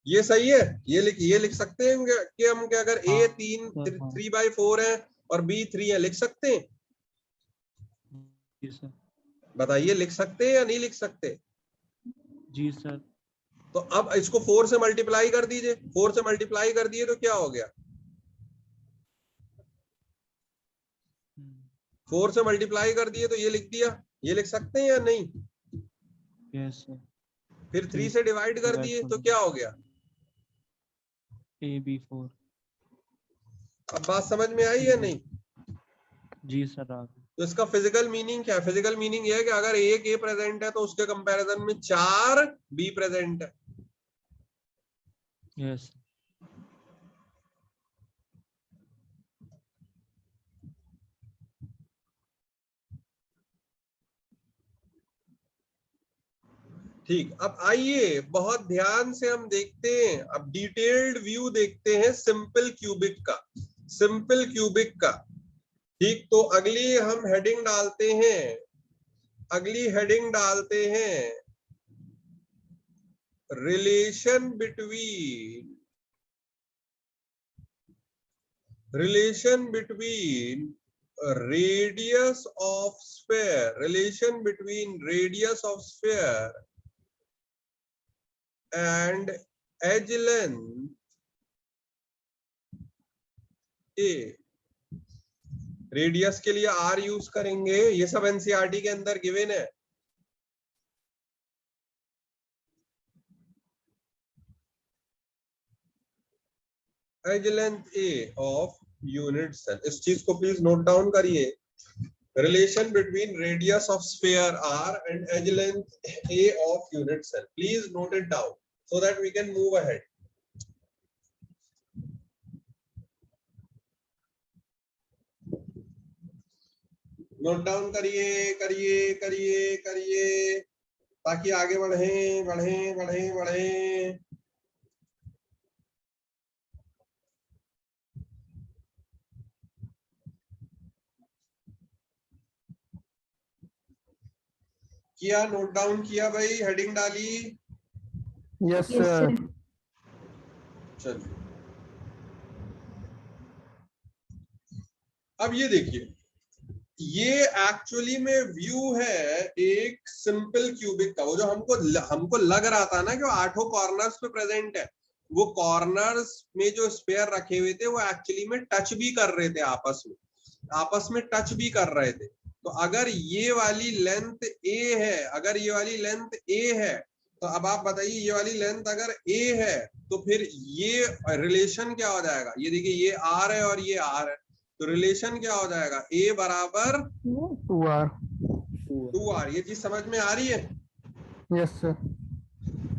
ये सही है, ये लिख सकते हैं कि हम क्या, अगर A 3/4 है और B 3 है, लिख सकते हैं? जी सर। बताइए लिख सकते हैं या नहीं लिख सकते? जी सर। तो अब इसको 4 से मल्टीप्लाई कर दीजिए, 4 से मल्टीप्लाई कर दिए तो क्या हो गया, 4 से मल्टीप्लाई कर दिए तो ये लिख दिया, ये लिख सकते हैं या नहीं? Yes sir. फिर 3 से डिवाइड कर दिए तो क्या हो गया, AB4। अब बात समझ में आई या नहीं? जी सर आ गई। तो इसका फिजिकल मीनिंग क्या है? फिजिकल मीनिंग ये है कि अगर एक ए प्रेजेंट है तो उसके कंपैरिजन में 4 बी प्रेजेंट है। यस। ठीक, अब आइए बहुत ध्यान से हम देखते हैं, अब डिटेल्ड व्यू देखते हैं सिंपल क्यूबिक का, सिंपल क्यूबिक का। ठीक, तो अगली हम हेडिंग डालते हैं, अगली हेडिंग डालते हैं relation between radius of sphere, relation between radius of sphere and edge length A। Radius के लिए R यूज करेंगे, ये सब एनसीईआरटी के अंदर गिवन है। Edge length A of unit cell, इस चीज को प्लीज नोट डाउन करिए। Relation between radius of sphere R and edge length A of unit cell, please note it down so that we can move ahead. Note down करिए करिए करिए करिए ताकि आगे बढ़े बढ़े बढ़े बढ़े। किया, नोट डाउन किया भाई, हेडिंग डाली? Yes sir. चलिए अब ये देखिए, ये एक्चुअली में व्यू है एक सिंपल क्यूबिक का। वो जो हमको लग रहा था ना कि वो 8 कॉर्नर्स पे प्रेजेंट है, वो कॉर्नर्स में जो स्पेयर रखे हुए थे वो एक्चुअली में टच भी कर रहे थे, आपस में टच भी कर रहे थे। तो अगर ये वाली लेंथ A है, अगर ये वाली लेंथ A है, तो अब आप बताइए ये वाली लेंथ अगर A है तो फिर ये रिलेशन क्या हो जाएगा? ये देखिए ये R है और ये R है, तो रिलेशन क्या हो जाएगा? A बराबर 2R। ये चीज समझ में आ रही है? Yes sir.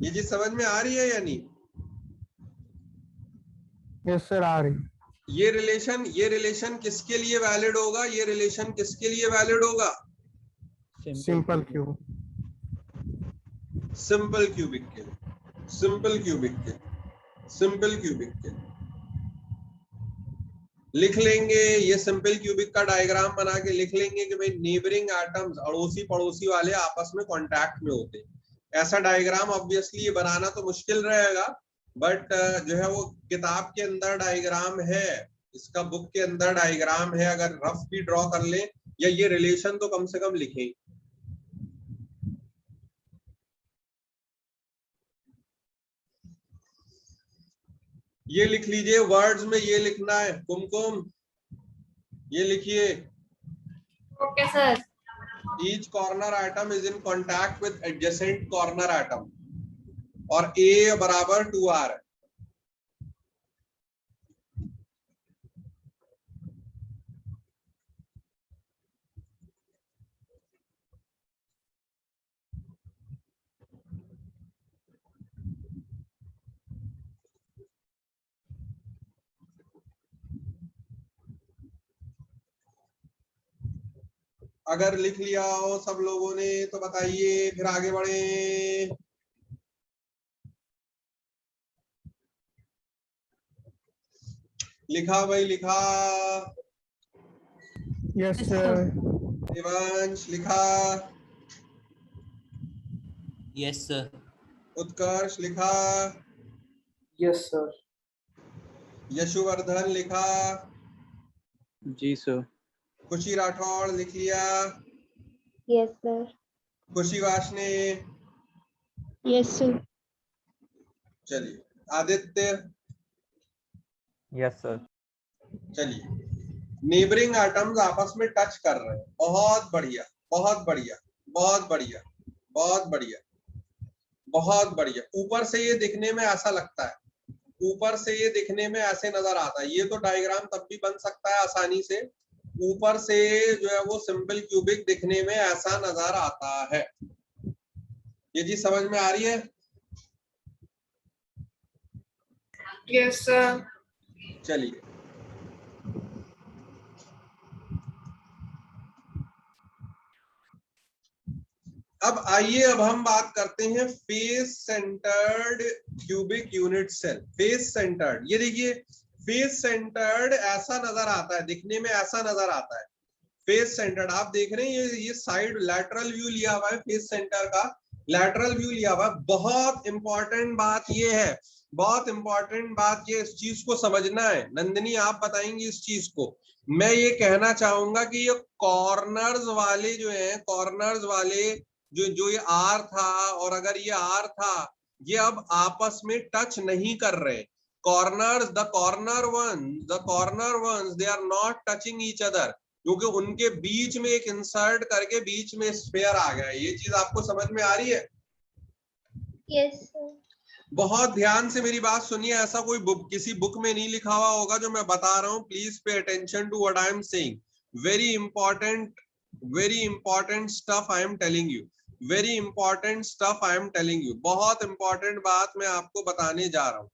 ये चीज समझ में आ रही है या नहीं? यस सर आ रही। ये रिलेशन किसके लिए वैलिड होगा? ये रिलेशन किसके लिए वैलिड होगा? सिंपल क्यूब, सिंपल क्यूबिक के, सिंपल क्यूबिक के, सिंपल क्यूबिक के लिख लेंगे। ये सिंपल क्यूबिक का डायग्राम बना के लिख लेंगे कि भाई नेबरिंग एटम्स, अड़ोसी पड़ोसी वाले आपस में कांटेक्ट में होते हैं। ऐसा डायग्राम ऑब्वियसली ये बनाना तो मुश्किल रहेगा, बट जो है वो किताब के अंदर डायग्राम है, इसका बुक के अंदर डायग्राम है। अगर रफ भी ड्रॉ कर ले या ये रिलेशन तो कम से कम लिखें। ये लिख लीजिए, वर्ड्स में ये लिखना है। कुमकुम ये लिखिए, okay sir. Each corner item is in contact with adjacent corner item और A बराबर 2R है। अगर लिख लिया हो सब लोगों ने तो बताइए, फिर आगे बढ़े। लिखा भाई, लिखा? Yes sir. देवांश लिखा? Yes sir. उत्कर्ष लिखा? Yes sir. यशुवर्धन लिखा? जी सर। खुशी राठौड़ लिख लिया? Yes sir. Khushi Washne? Yes sir. चलिए आदित्य, यस सर। चलिए नेबरिंग एटम्स आपस में टच कर रहे हैं, बहुत बढ़िया बहुत बढ़िया बहुत बढ़िया बहुत बढ़िया बहुत बढ़िया। ऊपर से ये दिखने में ऐसा लगता है, ऊपर से ये दिखने में ऐसे नजर आता है। ये तो डायग्राम तब भी बन सकता है आसानी से, ऊपर से जो है वो सिंपल क्यूबिक दिखने में ऐसा नजर आता है। ये चीज समझ में आ रही है? Yes sir. चलिए अब आइए, अब हम बात करते हैं face centred cubic unit cell. Face centred, ये देखिए फेस सेंटर्ड ऐसा नजर आता है, दिखने में ऐसा नजर आता है। फेस सेंटर्ड आप देख रहे हैं, ये साइड लैटरल व्यू लिया हुआ है फेस सेंटर का, लैटरल व्यू लिया हुआ है। बहुत इंपॉर्टेंट बात ये है, बहुत इंपॉर्टेंट बात ये, इस चीज को समझना है। नंदिनी आप बताएंगी इस चीज को। मैं ये कहना चाहूंगा कि ये कॉर्नर्स वाले जो है, कॉर्नर्स वाले जो ये आर था, और अगर ये आर था, ये अब आपस में टच नहीं कर रहे। Corners, the corner ones they are not touching each other, क्योंकि उनके बीच में एक इंसर्ट करके बीच में स्फीयर आ गया। ये चीज आपको समझ में आ रही है? यस। बहुत ध्यान से मेरी बात सुनिए, ऐसा कोई किसी बुक में नहीं लिखा हुआ होगा जो मैं बता रहा हूं। Please pay attention to what I am saying. Very important stuff I am telling you, very important stuff I am telling you. बहुत इंपॉर्टेंट बात मैं आपको बताने जा रहा हूं।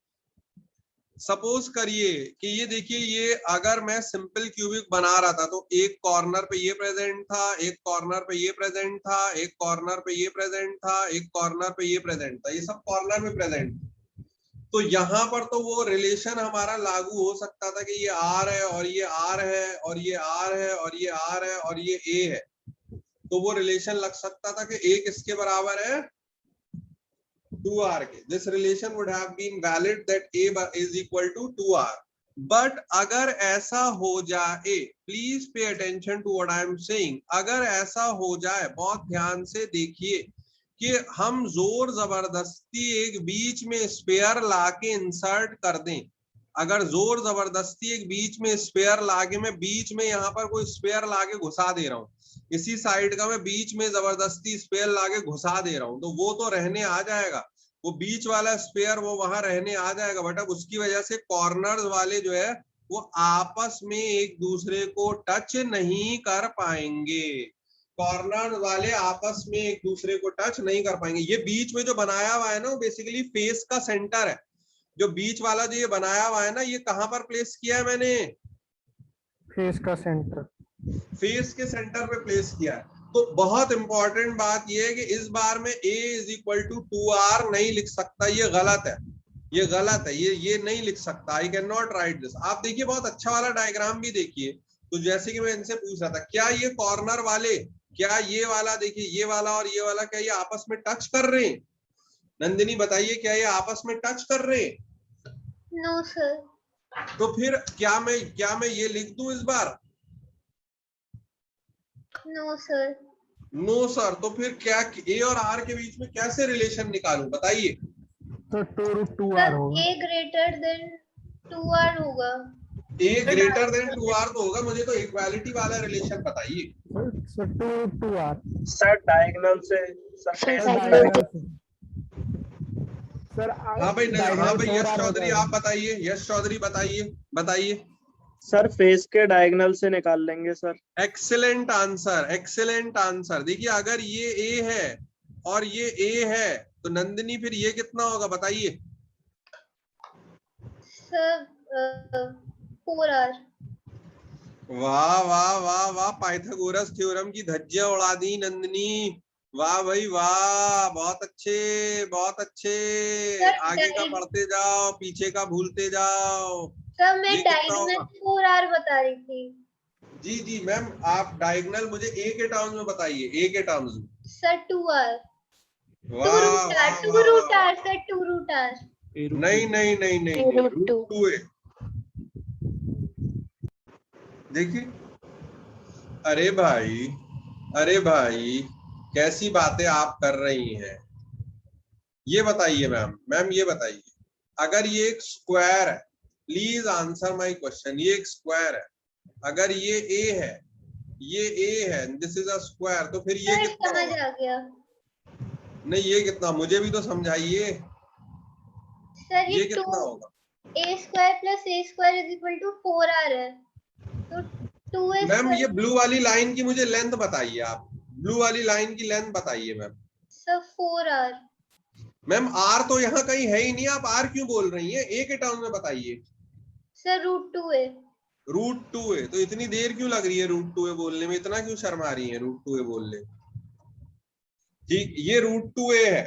सपोज करिए कि ये देखिए, ये अगर मैं सिंपल क्यूबिक बना रहा था तो एक कॉर्नर पे ये प्रेजेंट था, एक कॉर्नर पे ये प्रेजेंट था, एक कॉर्नर पे ये प्रेजेंट था, एक कॉर्नर पे ये प्रेजेंट था, ये सब कॉर्नर में प्रेजेंट। तो यहाँ पर तो वो रिलेशन हमारा लागू हो सकता था कि ये आर है और ये आर है और ये आर है और ये आर है और ये ए है, तो वो रिलेशन लग सकता था कि ए किसके बराबर है, 2r के। This relation would have been valid that a is equal to 2r. But अगर ऐसा हो जाए, please pay attention to what I am saying, अगर ऐसा हो जाए, बहुत ध्यान से देखिए कि हम जोर जबरदस्ती एक बीच में स्पेयर लाके इंसर्ट कर दें। अगर जोर जबरदस्ती एक बीच में स्पेयर लाके, मैं बीच में यहाँ पर कोई स्पेयर लाके घुसा दे रहा हूँ, इसी साइड का मैं बीच में जबरदस्ती स्पेयर लाके घुसा दे रहा हूँ, तो वो तो रहने आ जाएगा, वो बीच वाला स्पेयर वो वहां रहने आ जाएगा। बट अब उसकी वजह से कॉर्नर्स वाले जो है वो आपस में एक दूसरे को टच नहीं कर पाएंगे। कॉर्नर वाले आपस में एक दूसरे को टच नहीं कर पाएंगे। ये बीच में जो बनाया हुआ है ना, वो बेसिकली फेस का सेंटर है। जो बीच वाला जो ये बनाया हुआ है ना, ये कहां पर प्लेस किया है मैंने, फेस का सेंटर, फेस के सेंटर पे प्लेस किया है। तो बहुत इंपॉर्टेंट बात यह है कि इस बार में a is equal to 2r नहीं लिख सकता, ये गलत है, ये गलत है, ये नहीं लिख सकता। I can not right this. आप देखिए बहुत अच्छा वाला डायग्राम भी देखिए। तो जैसे कि मैं इनसे पूछ रहा था, क्या ये कॉर्नर वाले, क्या ये वाला देखिए, ये वाला और ये वाला, क्या ये आपस में टच कर रहे हैं? नंदिनी बताइए, क्या ये आपस में टच कर रहे हैं? No sir. तो फिर क्या मैं ये लिख दूं इस बार? No sir. No sir. तो फिर क्या ए और आर के बीच में कैसे रिलेशन निकालूं, बताइए? तो 2√2r होगा। a ग्रेटर देन 2r होगा। a ग्रेटर देन 2r तो होगा, मुझे तो इक्वालिटी वाला रिलेशन बताइए। सर 2√2r सर डायगोनल से, सर हाँ भाई यश चौधरी आप बताइए, यश चौधरी बताइए। सर फेस के डायगोनल से निकाल लेंगे sir. Excellent answer, excellent answer. देखिए अगर ये a है और ये a है, तो नंदिनी फिर ये कितना होगा बताइए? Sir 4r। वाह वाह वाह वाह, पाइथागोरस थ्योरम की धज्जियां उड़ा दी नंदिनी, वाह भाई वाह, बहुत अच्छे बहुत अच्छे। आगे का पढ़ते जाओ, पीछे का भूलते जाओ। सर मैं डायगोनल 4r बता रही थी। जी मैम, आप डायगोनल मुझे a के टर्म्स में बताइए, a के टर्म्स में। Sir 2r। 2√r sir 2√r। नहीं √2 है। देखिए, अरे भाई कैसी बातें आप कर रही हैं। ये बताइए मैम ये बताइए, अगर ये एक स्क्वायर है, प्लीज आंसर माय क्वेश्चन, ये एक स्क्वायर है, अगर ये ए है, ये ए है, दिस इज अ स्क्वायर, तो फिर ये कितना समझ होगा? आ गया नहीं ये कितना, मुझे भी तो समझाइए, सर। ये कितना होगा? a square plus a square is equal to 4r है, तो 2a मैम ये स्क्वायर। ब्लू वाली लाइन की मुझे लेंथ बताइए, आप ब्लू वाली लाइन की लेंथ बताइए ma'am. Sir 4r। Ma'am are तो यहाँ कहीं है ही नहीं, आप आर क्यों बोल रही हैं? ए के टर्म में बताइए। Sir √2a। √2a, तो इतनी देर क्यों लग रही है √2a बोलने में, इतना क्यों शर्मा रही है √2a बोलने? ठीक, ये √2a है।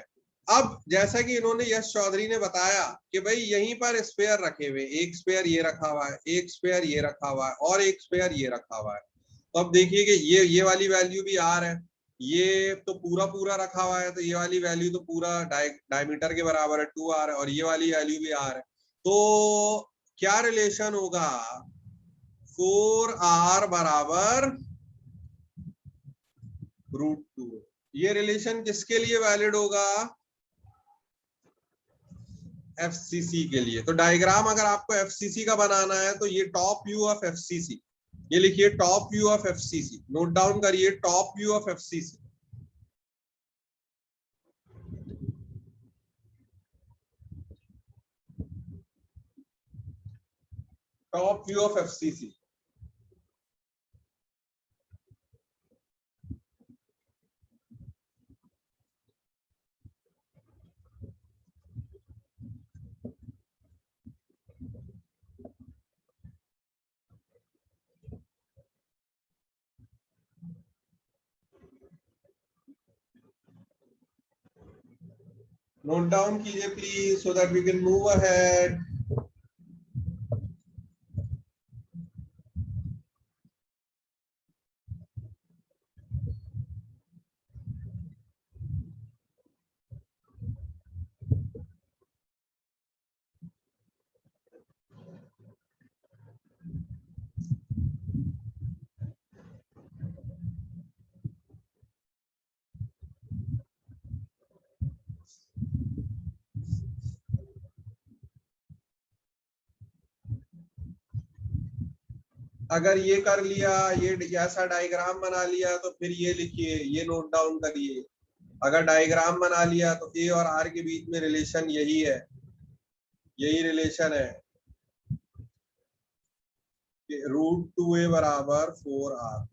अब जैसा कि इन्होंने यश चौधरी ने बताया कि भाई यहीं पर स्पेयर रखे हुए, एक स्पेयर ये रखा हुआ है, एक स्पेयर ये रखा हुआ है, और एक स्पेयर ये रखा हुआ है। तो अब देखिए कि ये वाली वैल्यू भी आर है, ये तो पूरा रखा हुआ है, तो ये वाली वैल्यू तो पूरा डायमीटर के बराबर है 2r, और ये वाली वैल्यू भी r है। तो क्या रिलेशन होगा? 4r बराबर √2। ये रिलेशन किसके लिए वैलिड होगा? FCC के लिए। तो डायग्राम अगर आपको FCC का बनाना है तो ये टॉप व्यू ऑफ FCC, ये लिखिए top view of FCC, note down करिए top view of FCC। Top view of FCC। Note down कीजिए please, so that we can move ahead. अगर ये कर लिया, ये ऐसा डायग्राम बना लिया, तो फिर ये लिखिए, ये नोट डाउन करिए। अगर डायग्राम बना लिया तो ए और आर के बीच में रिलेशन यही है, यही रिलेशन है कि √2a बराबर 4r।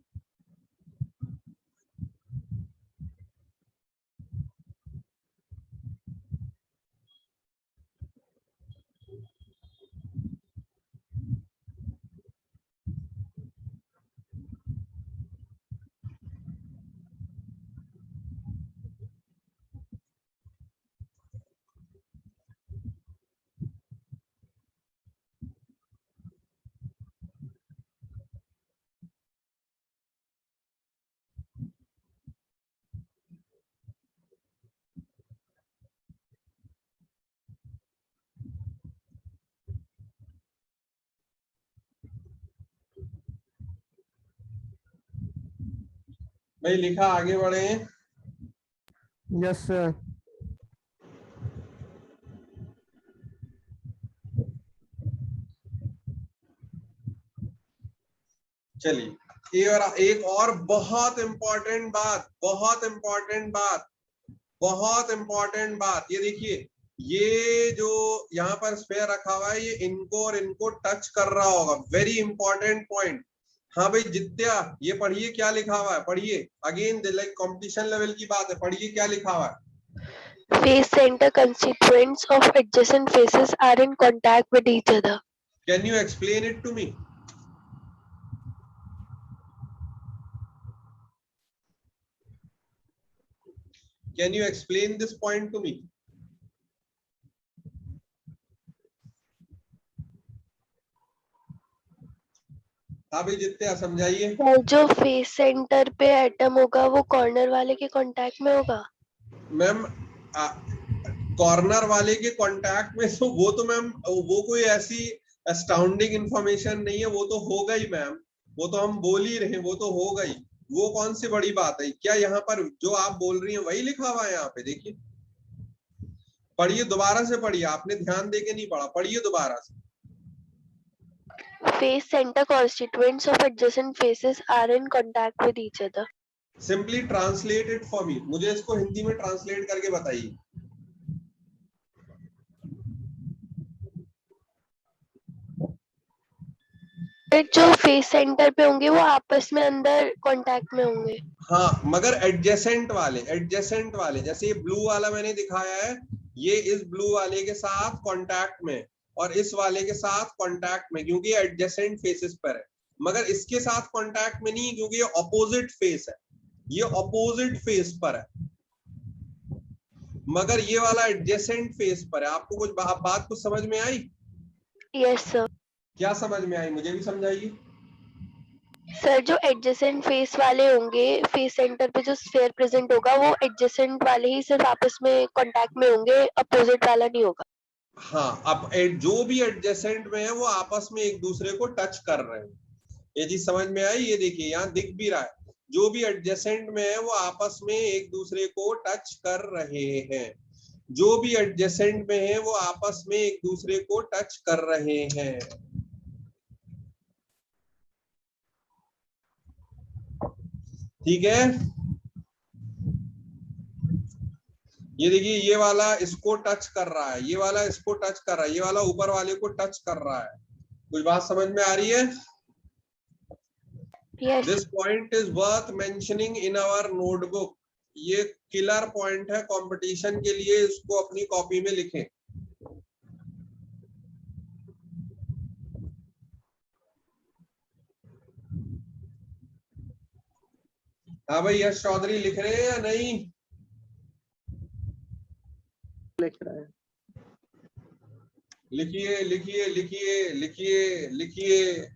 भाई लिखा, आगे बढ़े। Yes sir. चलिए, ए और एक और बहुत इंपॉर्टेंट बात, बहुत इंपॉर्टेंट बात, बहुत इंपॉर्टेंट बात, ये देखिए, ये जो यहाँ पर स्पेयर रखा हुआ है, ये इनको और इनको टच कर रहा होगा, वेरी इंपॉर्टेंट पॉइंट। हाँ भाई जित्या, ये पढ़िए क्या लिखा हुआ है, पढ़िए अगेन, लाइक कंपटीशन लेवल की बात है, पढ़िए क्या लिखा हुआ है। Face center constituents of adjacent faces are in contact with each other. Can you explain it to me? Can you explain this point to me? हाँ भाई जित्या, समझाइए। जो फेस सेंटर पे एटम होगा वो कॉर्नर वाले के कांटेक्ट में होगा। मैम कॉर्नर वाले के कांटेक्ट में, तो वो तो मैम वो कोई ऐसी अस्टाउंडिंग इंफॉर्मेशन नहीं है, वो तो होगा ही मैम, वो तो हम बोल ही रहे हैं, वो तो होगा ही, वो कौन सी बड़ी बात है। क्या यहाँ पर जो आप बोल रही हैं वही लिखा हुआ है यहाँ पे, देखिए पढ़िए, दोबारा से पढ़िए, आपने ध्यान देके नहीं पढ़ा, पढ़िए दोबारा से। Face center constituents of adjacent faces are in contact with each other. Simply translate it for me, मुझे इसको हिंदी में ट्रांसलेट करके बताइए। जो फेस सेंटर पे होंगे वो आपस में अंदर कांटेक्ट में होंगे। हाँ, मगर एडजेसेंट वाले जैसे ये ब्लू वाला मैंने दिखाया है, ये इस ब्लू वाले के साथ कांटेक्ट में और इस वाले के साथ कांटेक्ट में, क्योंकि ये एडजेसेंट फेसेस पर है। मगर इसके साथ कांटेक्ट में नहीं, क्योंकि ये ऑपोजिट फेस है, ये ऑपोजिट फेस पर है। मगर ये वाला एडजेसेंट फेस पर है। आपको कुछ बात कुछ समझ में आई? Yes sir. क्या समझ में आई, मुझे भी समझाइए। सर जो एडजेसेंट फेस वाले होंगे, फेस सेंटर पे जो स्फीयर प्रेजेंट होगा वो एडजेसेंट वाले ही सिर्फ आपस में कांटेक्ट में होंगे, अपोजिट वाला नहीं होगा। हाँ, अब जो भी एडजेसेंट में है वो आपस में एक दूसरे को टच कर रहे हैं। ये चीज समझ में आई? ये देखिए यहाँ दिख भी रहा है, जो भी एडजेसेंट में है वो आपस में एक दूसरे को टच कर रहे हैं। जो भी एडजेसेंट में है वो आपस में एक दूसरे को टच कर रहे हैं। ठीक है, ये देखिए ये वाला इसको टच कर रहा है, ये वाला इसको टच कर रहा है, ये वाला ऊपर वाले को टच कर रहा है। कुछ बात समझ में आ रही है? Yes. This point is worth mentioning in our notebook. ये किलर पॉइंट है कंपटीशन के लिए, इसको अपनी कॉपी में लिखें। हाँ भाई, यश चौधरी लिख रहे हैं या नहीं? लिख रहे हैं। लिखिए लिखिए लिखिए लिखिए लिखिए।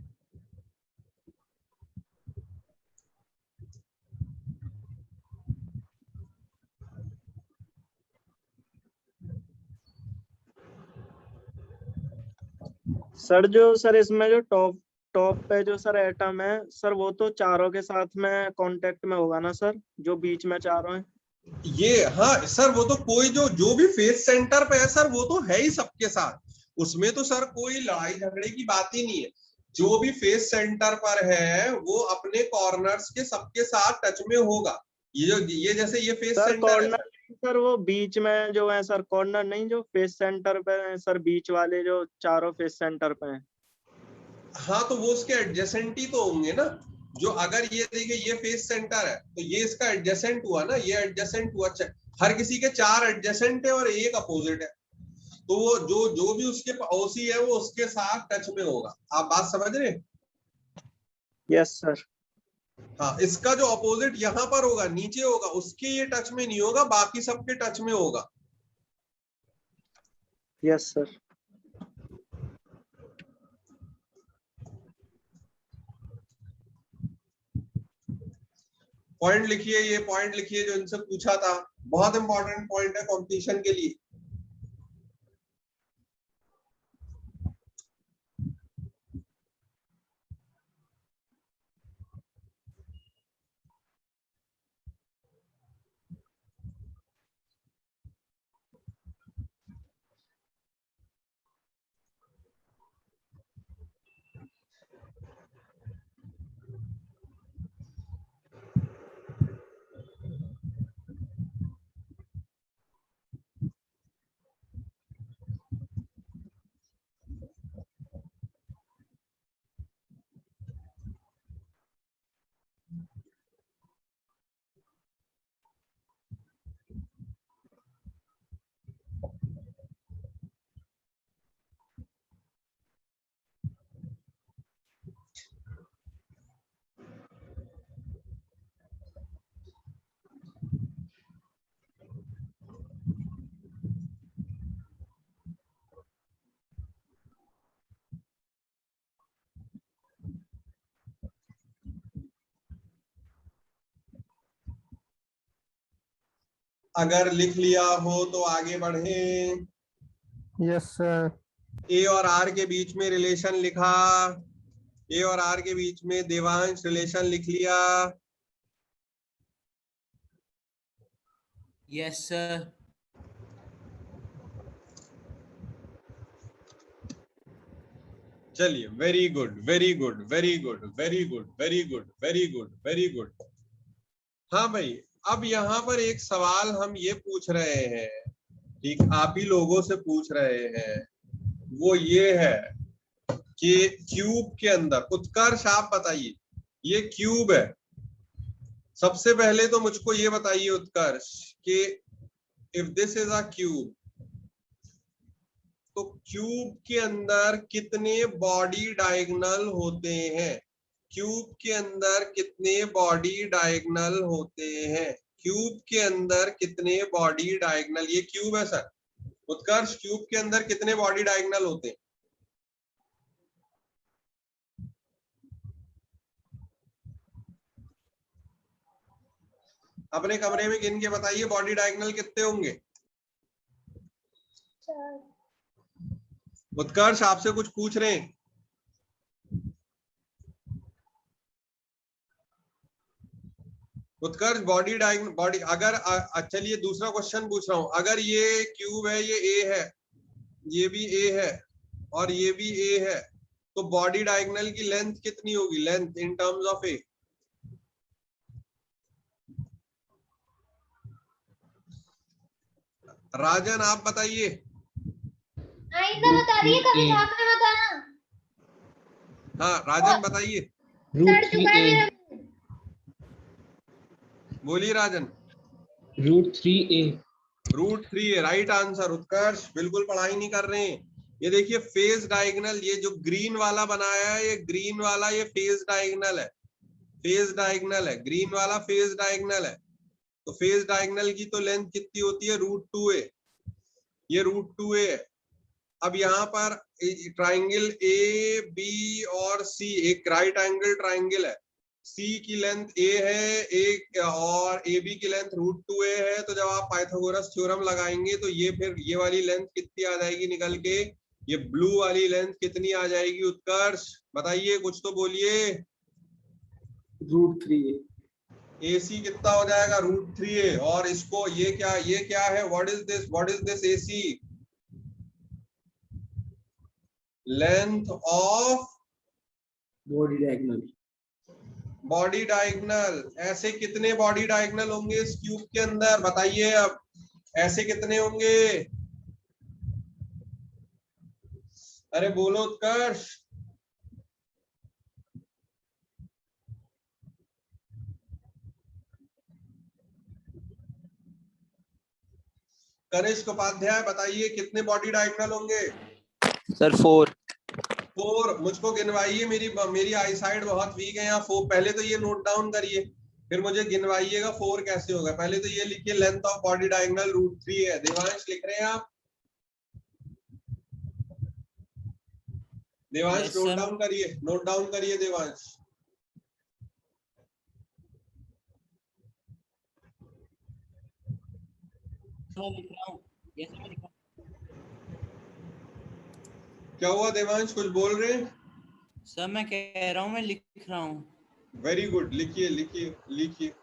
सर इसमें जो टॉप पे जो सर एटम है सर, वो तो चारों के साथ में कांटेक्ट में होगा ना सर, जो बीच में चारों हैं? ये हाँ सर, वो तो कोई जो भी फेस सेंटर पे है सर, वो तो है ही सबके साथ, उसमें तो सर कोई लड़ाई झगड़े की बात ही नहीं है। जो भी फेस सेंटर पर है वो अपने कॉर्नर्स के सबके साथ टच में होगा। ये जैसे ये फेस सेंटर है सर, वो बीच में जो है सर, कॉर्नर नहीं, जो फेस सेंटर पे है सर, बीच वाले जो चारों फेस सेंटर पे हैं। हाँ, तो वो उसके एडजेसेंट ही तो होंगे ना। जो अगर ये देखिए ये फेस सेंटर है तो ये इसका एडजेसेंट हुआ ना, ये एडजेसेंट हुआ। हर किसी के 4 एडजेसेंट है और 1 अपोजिट है, तो वो जो भी उसके ओसी है वो उसके साथ टच में होगा। आप बात समझ रहे हैं? Yes sir. हाँ, इसका जो अपोजिट यहाँ पर होगा, नीचे होगा, उसके ये टच में नहीं होगा, बाकी सबके टच में होगा। Yes sir. पॉइंट लिखिए, ये पॉइंट लिखिए जो इनसे पूछा था, बहुत इंपॉर्टेंट पॉइंट है कंपटीशन के लिए। अगर लिख लिया हो तो आगे बढ़े। Yes sir. ए और आर के बीच में रिलेशन लिखा, ए और आर के बीच में देवांश रिलेशन लिख लिया। Yes sir. चलिए, very good, very good, very good, very good, very good, very good, very good. हाँ भाई, अब यहाँ पर एक सवाल हम ये पूछ रहे हैं, ठीक, आप ही लोगों से पूछ रहे हैं, वो ये है कि क्यूब के अंदर, उत्कर्ष आप बताइए, ये क्यूब है। सबसे पहले तो मुझको ये बताइए उत्कर्ष कि if this is a cube, तो क्यूब के अंदर कितने बॉडी डायगोनल होते हैं? क्यूब के अंदर कितने बॉडी डायगोनल होते हैं? क्यूब के अंदर कितने बॉडी डायगोनल, ये क्यूब है सर उत्कर्ष, क्यूब के अंदर कितने बॉडी डायगोनल होते हैं? अपने कमरे में गिन के बताइए बॉडी डायगोनल कितने होंगे। उत्कर्ष आपसे कुछ पूछ रहे हैं। उत्कर्ष बॉडी डायगोनल, बॉडी अगर चलिए दूसरा क्वेश्चन पूछ रहा हूं, अगर ये क्यूब है, ये ए है, ये भी ए है और ये भी ए है, तो बॉडी डायगोनल की लेंथ कितनी होगी, लेंथ इन टर्म्स ऑफ ए? राजन आप बताइए। आइंदा बता दिए, कभी साथ में बताना। हाँ राजन बताइए। सर चुका है मेरा। बोलिए राजन। √3a। √3a right answer. उत्कर्ष बिल्कुल पढ़ाई नहीं कर रहे हैं। ये देखिए फेज डायगोनल, ये जो ग्रीन वाला बनाया है, ये ग्रीन वाला ये फेज डायगोनल है, फेज डायगोनल है, ग्रीन वाला फेज डायगोनल है। तो फेज डायगोनल की तो लेंथ कितनी होती है, √2a, ये √2a है। अब यहाँ पर ट्राइंगल ए बी और सी, एक राइट एंगल ट्राइंगल है, सी की लेंथ ए है एक और ए बी की लेंथ √2a है। तो जब आप पाइथागोरस थ्योरम लगाएंगे तो ये फिर ये वाली लेंथ कितनी आ जाएगी निकल के, ये ब्लू वाली लेंथ कितनी आ जाएगी उत्कर्ष बताइए, कुछ तो बोलिए। √3a। AC कितना हो जाएगा, √3a। और इसको ये क्या है, what is this AC? Length of body diagonal. Body diagonal. ऐसे कितने बॉडी डायगोनल होंगे इस क्यूब के अंदर बताइए, अब ऐसे कितने होंगे? अरे बोलो उत्कर्ष। कनिष्क उपाध्याय बताइए कितने बॉडी डायगोनल होंगे? सर 4। 4। मुझको गिनवाइए, मेरी आई साइड बहुत वीक है यहाँ। 4 पहले तो ये नोट डाउन करिए, फिर मुझे गिनवाइएगा 4 कैसे होगा। पहले तो ये लिखिए लेंथ ऑफ बॉडी डायगोनल √3 है। देवांश लिख रहे हैं आप? देवांश नोट डाउन करिए, नोट डाउन करिए देवांश। मैं लिख रहा हूँ। Yes, मैं लिख रहा हूँ। क्या हुआ देवांश, कुछ बोल रहे हैं? सर मैं कह रहा हूँ, मैं लिख रहा हूँ। वेरी गुड, लिखिए लिखिए लिखिए।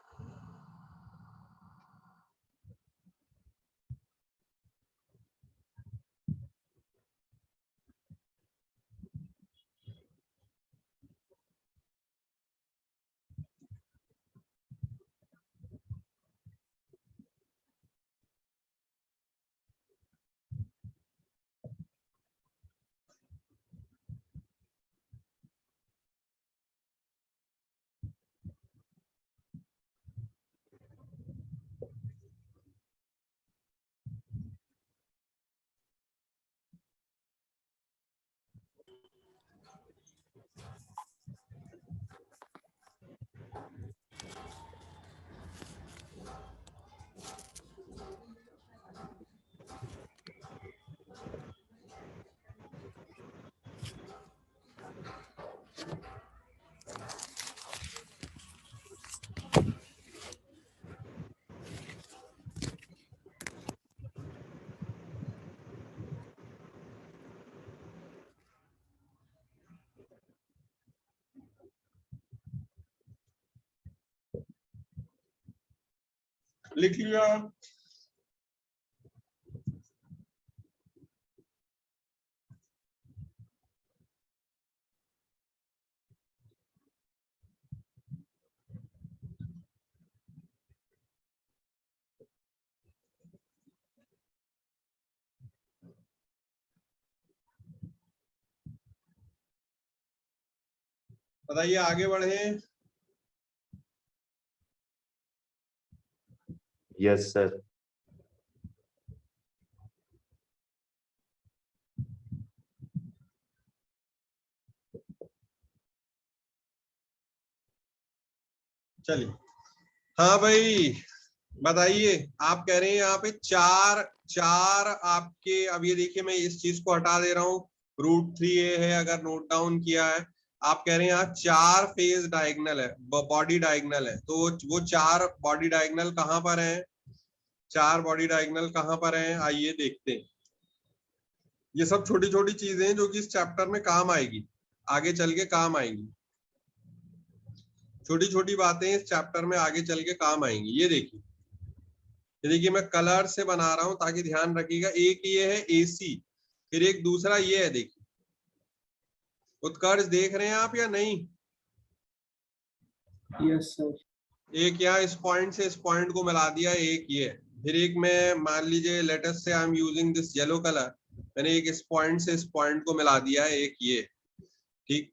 लिख लिया? बताइए आगे बढ़े। Yes sir. चलिए हाँ भाई बताइए, आप कह रहे हैं यहाँ पे चार आपके, अब ये देखिए मैं इस चीज को हटा दे रहा हूँ, √3a है अगर नोट डाउन किया है। आप कह रहे हैं यहाँ 4 फेज डायगोनल है, बॉडी डायगोनल है, तो वो 4 बॉडी डायगोनल कहाँ पर हैं? 4 बॉडी डायगोनल कहाँ पर हैं? आइए देखते हैं। ये सब छोटी छोटी चीजें हैं जो कि इस चैप्टर में काम आएगी, आगे चल के काम आएंगी। छोटी छोटी बातें इस चैप्टर में आगे चल के काम आएंगी। ये देखिए मैं कलर से बना रहा हूं ताकि ध्यान रखिएगा। एक ये है AC, फिर एक दूसरा ये है, देखिए उत्कर्ष देख रहे हैं आप या नहीं? Yes sir. एक यहाँ इस पॉइंट से इस पॉइंट को मिला दिया, एक ये, फिर एक मैं मान लीजिए लेट अस से I am using this yellow colour, मैंने एक इस पॉइंट से इस पॉइंट को मिला दिया है, एक ये, ठीक।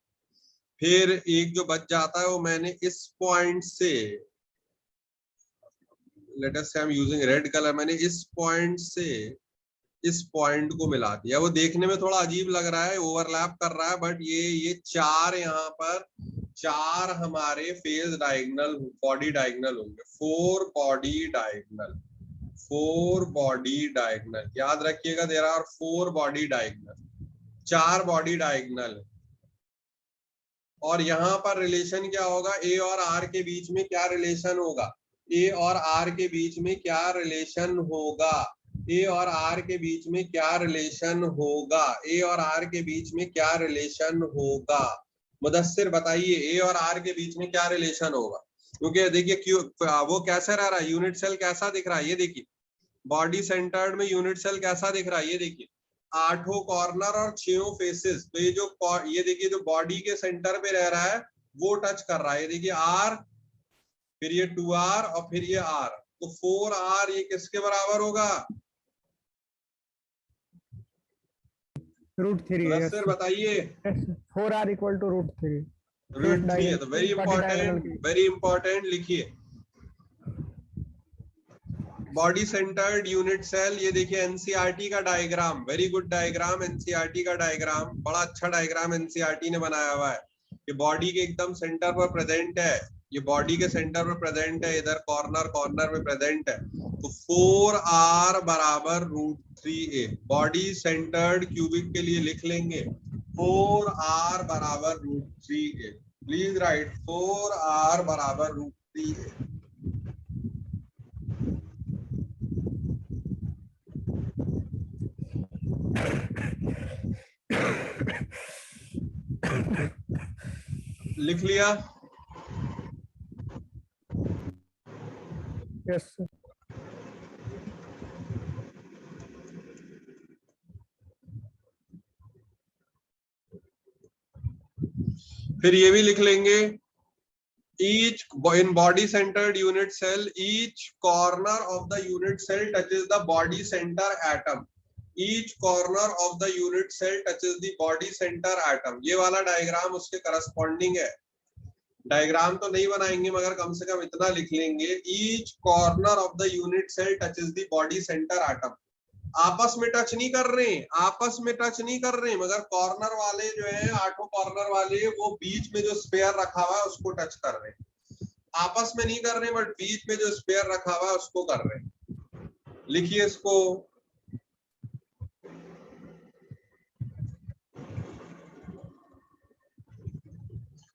फिर एक जो बच जाता है वो मैंने इस पॉइंट से, लेट अस से I am using red colour, मैंने इस पॉइंट से इस पॉइंट को मिला दिया। वो देखने में थोड़ा अजीब लग रहा है, ओवरलैप कर रहा है, बट ये 4 यहाँ पर 4 हमारे फेज डायगोनल बॉडी डायगोनल होंगे। 4 बॉडी डायगोनल, 4 बॉडी डायगोनल, याद रखिएगा there are 4 body diagonal, 4 body diagonal. और यहाँ पर रिलेशन क्या होगा? A और R के बीच में क्या रिलेशन होगा? A और R के बीच में क्या रिलेशन होगा? A और R के बीच में क्या रिलेशन होगा? A और R के बीच में क्या रिलेशन होगा? मुदस्सिर बताइए, A और R के बीच में क्या रिलेशन होगा? क्योंकि देखिए क्यों वो कैसा रह रहा है, यूनिट सेल कैसा दिख रहा है, ये देखिए बॉडी सेंटर्ड में यूनिट सेल कैसा दिख रहा है, ये देखिए 8 कॉर्नर और 6 फेसेस। तो ये देखिए जो बॉडी के सेंटर पे रह रहा है वो टच कर रहा है, ये देखिए R, फिर ये 2R और फिर ये R, तो 4R ये किसके बराबर होगा? √3 सर बताइए। 4R = √3। √3 है, तो वेरी इंपॉर्टेंट लिखिए, बॉडी सेंटर्ड यूनिट सेल। ये देखिए एनसीईआरटी का diagram, very good diagram, NCERT का डायग्राम, बड़ा अच्छा डायग्राम एनसीईआरटी ने बनाया हुआ है। ये बॉडी के एकदम सेंटर पर प्रेजेंट है, ये बॉडी के सेंटर पर प्रेजेंट है, इधर कॉर्नर में प्रेजेंट है। तो 4R बराबर √3a, बॉडी सेंटर्ड क्यूबिक के लिए लिख लेंगे 4R बराबर √3a। प्लीज राइट 4R बराबर √3a। लिख लिया? Yes sir. फिर ये भी लिख लेंगे, each in body centered unit cell, each corner of the unit cell touches the body center atom, each corner of the unit cell touches the body center atom। ये वाला diagram उसके corresponding है। Diagram तो नहीं बनाएंगे मगर कम से कम इतना लिख लेंगे, each corner of the unit cell touches the body center atom। आपस में टच नहीं कर रहे, आपस में टच नहीं कर रहे, मगर कॉर्नर वाले जो है 8 कॉर्नर वाले वो बीच में जो स्पेयर रखा हुआ है उसको टच कर रहे हैं। आपस में नहीं कर रहे बट बीच में जो स्पेयर रखा हुआ है उसको कर रहे हैं। लिखिए इसको,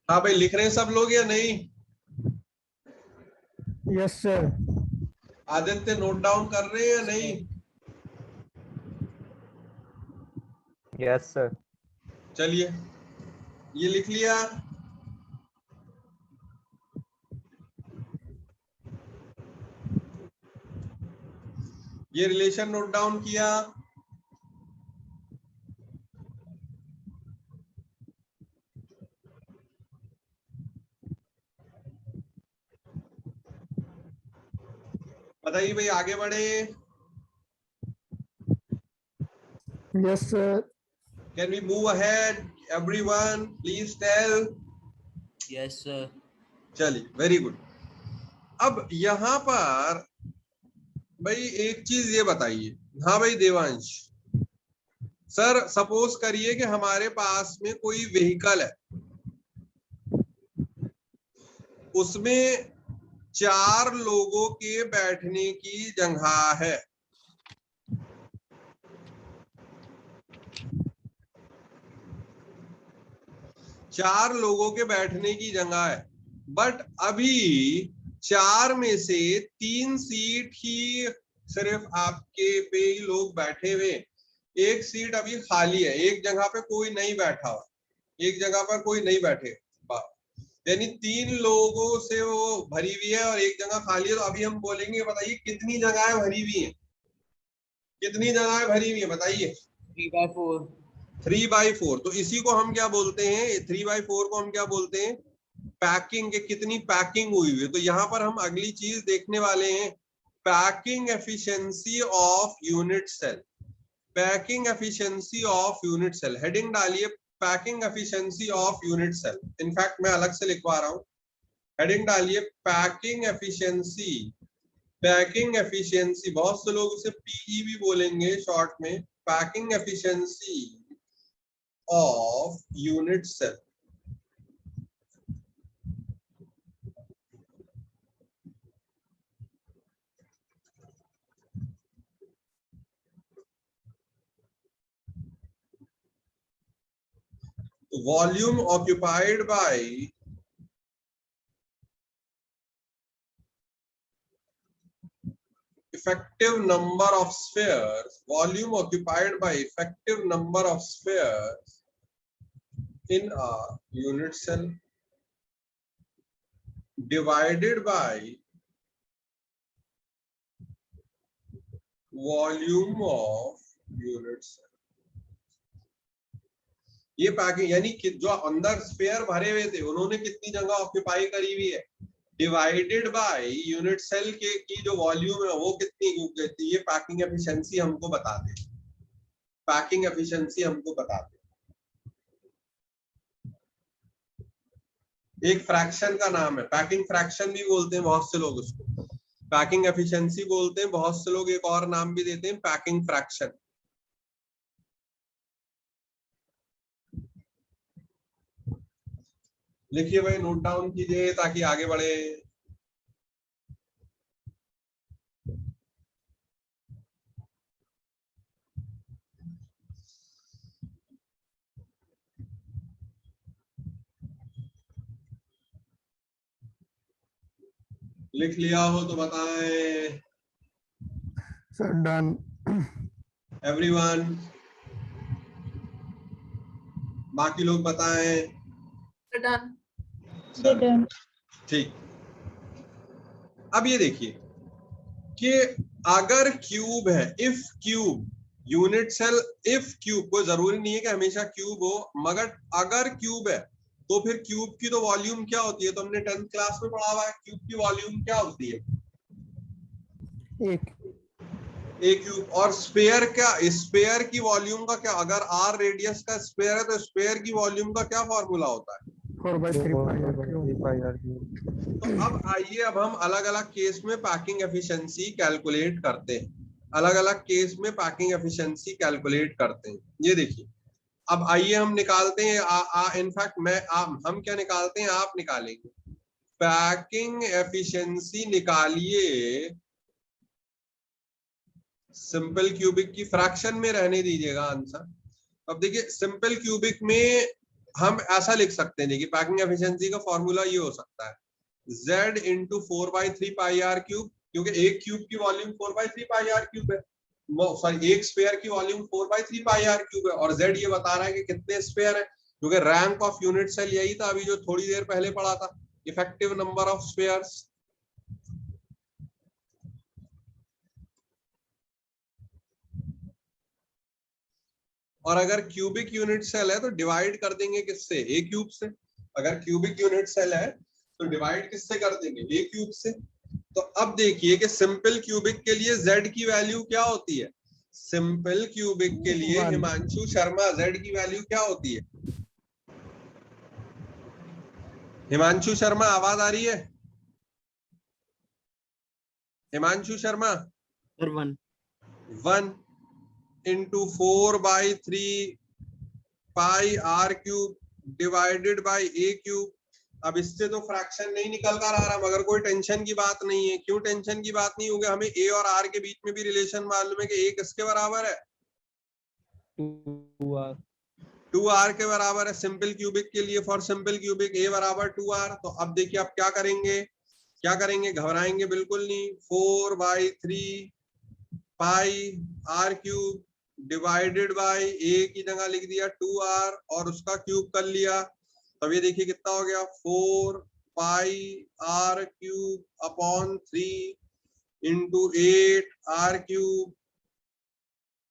हाँ भाई लिख रहे हैं सब लोग या नहीं? Yes sir. Aditya note down कर रहे हैं या नहीं? Yes sir. चलिए ये लिख लिया। ये रिलेशन नोट डाउन किया। बताइए भाई आगे बढ़े। Yes sir. Can we move ahead? Everyone, please tell. Yes sir. चलिए, वेरी गुड। अब यहाँ पर भाई एक चीज ये बताइए, हाँ भाई देवांश सर, सपोज करिए कि हमारे पास में कोई व्हीकल है, उसमें 4 लोगों के बैठने की जगह है। चार लोगों के बैठने की जगह है, बट अभी 4 में से 3 सीट ही सिर्फ आपके पे ही लोग बैठे हुए, एक सीट अभी खाली है, एक जगह पे कोई नहीं बैठा हुआ, एक जगह पर कोई नहीं बैठे, यानी 3 लोगों से वो भरी हुई है और एक जगह खाली है। तो अभी हम बोलेंगे, बताइए कितनी जगहें भरी हुई हैं, कितनी जगहें भरी हुई है बताइए? 3/4। 3/4। तो इसी को हम क्या बोलते हैं, 3/4 को हम क्या बोलते हैं? पैकिंग के, कितनी पैकिंग हुई हुई है। तो यहाँ पर हम अगली चीज देखने वाले हैं, packing efficiency of unit cell. Packing efficiency of unit cell, heading डालिए packing efficiency of unit cell. In fact मैं अलग से लिखवा रहा हूं, हेडिंग डालिए पैकिंग एफिशिएंसी। पैकिंग एफिशिएंसी, बहुत से लोग उसे पीई भी बोलेंगे शॉर्ट में, packing efficiency of unit cell. volume occupied by effective number of spheres, volume occupied by effective number of spheres in a unit cell divided by volume of unit cell। ये packing यानी कि जो अंदर spare भरे हुए थे उन्होंने कितनी जगह ऑक्यूपाई करी हुई है, डिवाइडेड बाय यूनिट सेल के की जो वॉल्यूम है वो कितनी, ये पैकिंग एफिशिएंसी हमको बता दे, पैकिंग एफिशिएंसी हमको बता दे। एक फ्रैक्शन का नाम है, पैकिंग फ्रैक्शन भी बोलते हैं बहुत से लोग उसको, पैकिंग एफिशिएंसी बोलते हैं बहुत से लोग, एक और नाम भी देते हैं पैकिंग फ्रैक्शन। लिखिए भाई, नोट डाउन कीजिए ताकि आगे बढ़े। लिख लिया हो तो बताएं। Sir done. एवरीवन, बाकी लोग बताएं। डन। ठीक। अब ये देखिए कि अगर क्यूब है, if cube unit cell, if cube, कोई जरूरी नहीं है कि हमेशा क्यूब हो, मगर अगर क्यूब है तो फिर क्यूब की तो वॉल्यूम क्या होती है, तो हमने 10th क्लास में पढ़ा हुआ है, क्यूब की वॉल्यूम क्या होती है? एक क्यूब। और स्फीयर क्या, स्फीयर की वॉल्यूम का क्या, अगर r रेडियस का स्फीयर है तो स्फीयर की वॉल्यूम का क्या फॉर्मूला होता है? 4/3πr²। तो अब आइए, अब हम अलग अलग केस में पैकिंग एफिशिएंसी कैलकुलेट करते हैं, अलग अलग केस में पैकिंग एफिशिएंसी कैलकुलेट करते हैं। ये देखिए, अब आइए हम निकालते हैं, इनफैक्ट हम क्या निकालते हैं, आप निकालेंगे। पैकिंग एफिशिएंसी निकालिए, सिंपल क्यूबिक की, फ्रैक्शन में रहने दीजिएगा आंसर। अब देखिए सिंपल क्यूबिक में हम ऐसा लिख सकते हैं, देखिए पैकिंग एफिशिएंसी का फॉर्मूला ये हो सकता है Z इंटू 4/3πr क्यूब, क्योंकि एक क्यूब की वॉल्यूम 4/3πr क्यूब है, सॉरी एक स्फीयर की वॉल्यूम 4/3πr क्यूब है, और Z ये बता रहा है कि कितने स्फीयर है, क्योंकि रैंक ऑफ यूनिट सेल यही था अभी जो थोड़ी देर पहले पढ़ा था, इफेक्टिव नंबर ऑफ स्फीयर्स। और अगर क्यूबिक यूनिट सेल है तो डिवाइड कर देंगे किससे, ए क्यूब से। अगर क्यूबिक यूनिट सेल है तो डिवाइड किससे कर देंगे, ए क्यूब से। तो अब देखिए कि सिंपल क्यूबिक के लिए Z की वैल्यू क्या होती है, सिंपल क्यूबिक के लिए हिमांशु शर्मा Z की वैल्यू क्या होती है? हिमांशु शर्मा आवाज आ रही है? Himanshu Sharma sir 1 1 into 4/3 pi r cube divided by a cube. अब इससे तो फ्रैक्शन नहीं निकल कर आ रहा, मगर कोई टेंशन की बात नहीं है। क्यों टेंशन की बात नहीं होगी? हमें a और r के बीच में भी रिलेशन मालूम है कि a किसके बराबर है? 2r 2r के बराबर है। सिंपल क्यूबिक के लिए, फॉर सिंपल क्यूबिक a बराबर 2r। तो अब देखिए आप क्या करेंगे, क्या करेंगे, घबराएंगे बिल्कुल नहीं। 4/3 pi r cube divided by a की जगह लिख दिया 2r और उसका क्यूब कर लिया। तब ये देखिए कितना हो गया, 4 पाई r cube upon 3 into 8 r cube.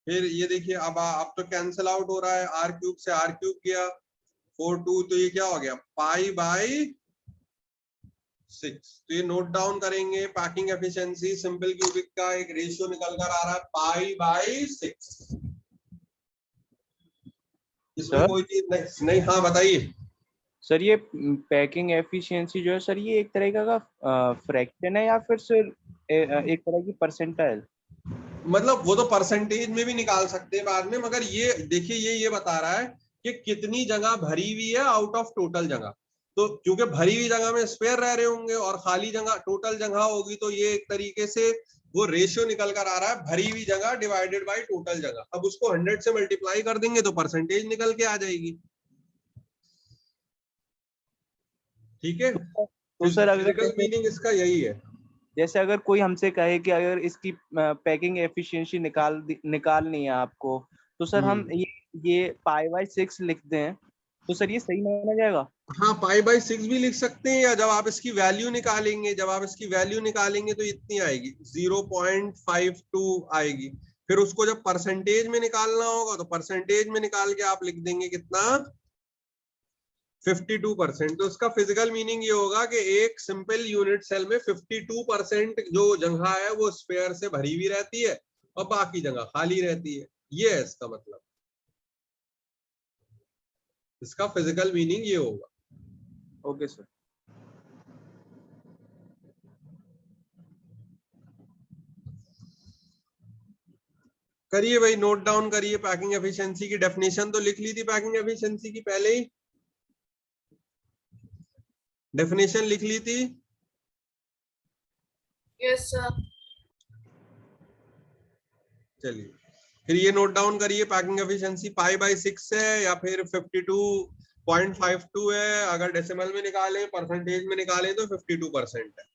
फिर ये देखिए अब तो कैंसिल आउट हो रहा है, r क्यूब से r क्यूब गया, 4 2, तो ये क्या हो गया, पाई बाय 6। तो ये नोट डाउन करेंगे। पैकिंग एफिशिएंसी सिंपल क्यूबिक का एक रेशियो निकल कर आ रहा है पाई बाय 6। इसमें कोई चीज नहीं। हाँ बताइए सर। ये पैकिंग एफिशिएंसी जो है सर, ये एक तरह का फ्रैक्शन है या फिर सर एक तरह की परसेंटाइल? मतलब वो तो परसेंटेज में भी निकाल सकते हैं बाद में, मगर ये देखिए ये बता रहा है कि कितनी जगह भरी हुई है आउट ऑफ टोटल जगह। तो क्योंकि भरी हुई जगह में स्पेयर रह रहे होंगे और खाली जगह टोटल जगह होगी, तो ये एक तरीके से वो रेशियो निकल कर आ रहा है भरी हुई जगह डिवाइडेड बाय टोटल जगह। अब उसको 100 से मल्टीप्लाई कर देंगे तो परसेंटेज निकल के आ जाएगी। ठीक है, तो सर अगर मीनिंग इसका यही है। जैसे अगर कोई हमसे कहे कि अगर इसकी पैकिंग एफिशिएंसी निकालनी है आपको, तो सर हम ये पाई बाय 6 लिखते हैं, तो सर ये सही माना जाएगा? हाँ, पाई बाय 6 भी लिख सकते हैं, या जब आप इसकी वैल्यू निकालेंगे, तो इतनी आएगी 0.52 आएगी। फिर उसको जब परसेंटेज में निकालना होगा तो परसेंटेज में निकाल के आप लिख देंगे कितना, 52%। तो उसका फिजिकल मीनिंग ये होगा कि एक सिंपल यूनिट सेल में 52% जो जगह है वो स्पेयर से भरी हुई रहती है और बाकी जगह खाली रहती है। ये है इसका मतलब, इसका फिजिकल मीनिंग ये होगा। Okay sir. करिए भाई, नोट डाउन करिए। पैकिंग एफिशिएंसी की डेफिनेशन तो लिख ली थी, पैकिंग एफिशिएंसी की पहले ही डेफिनेशन लिख ली थी। Yes sir. चलिए फिर ये नोट डाउन करिए, पैकिंग एफिशिएंसी पाई बाय 6 है या फिर 52.52 है। अगर डेसिमल में निकालें, परसेंटेज में निकालें तो 52% है।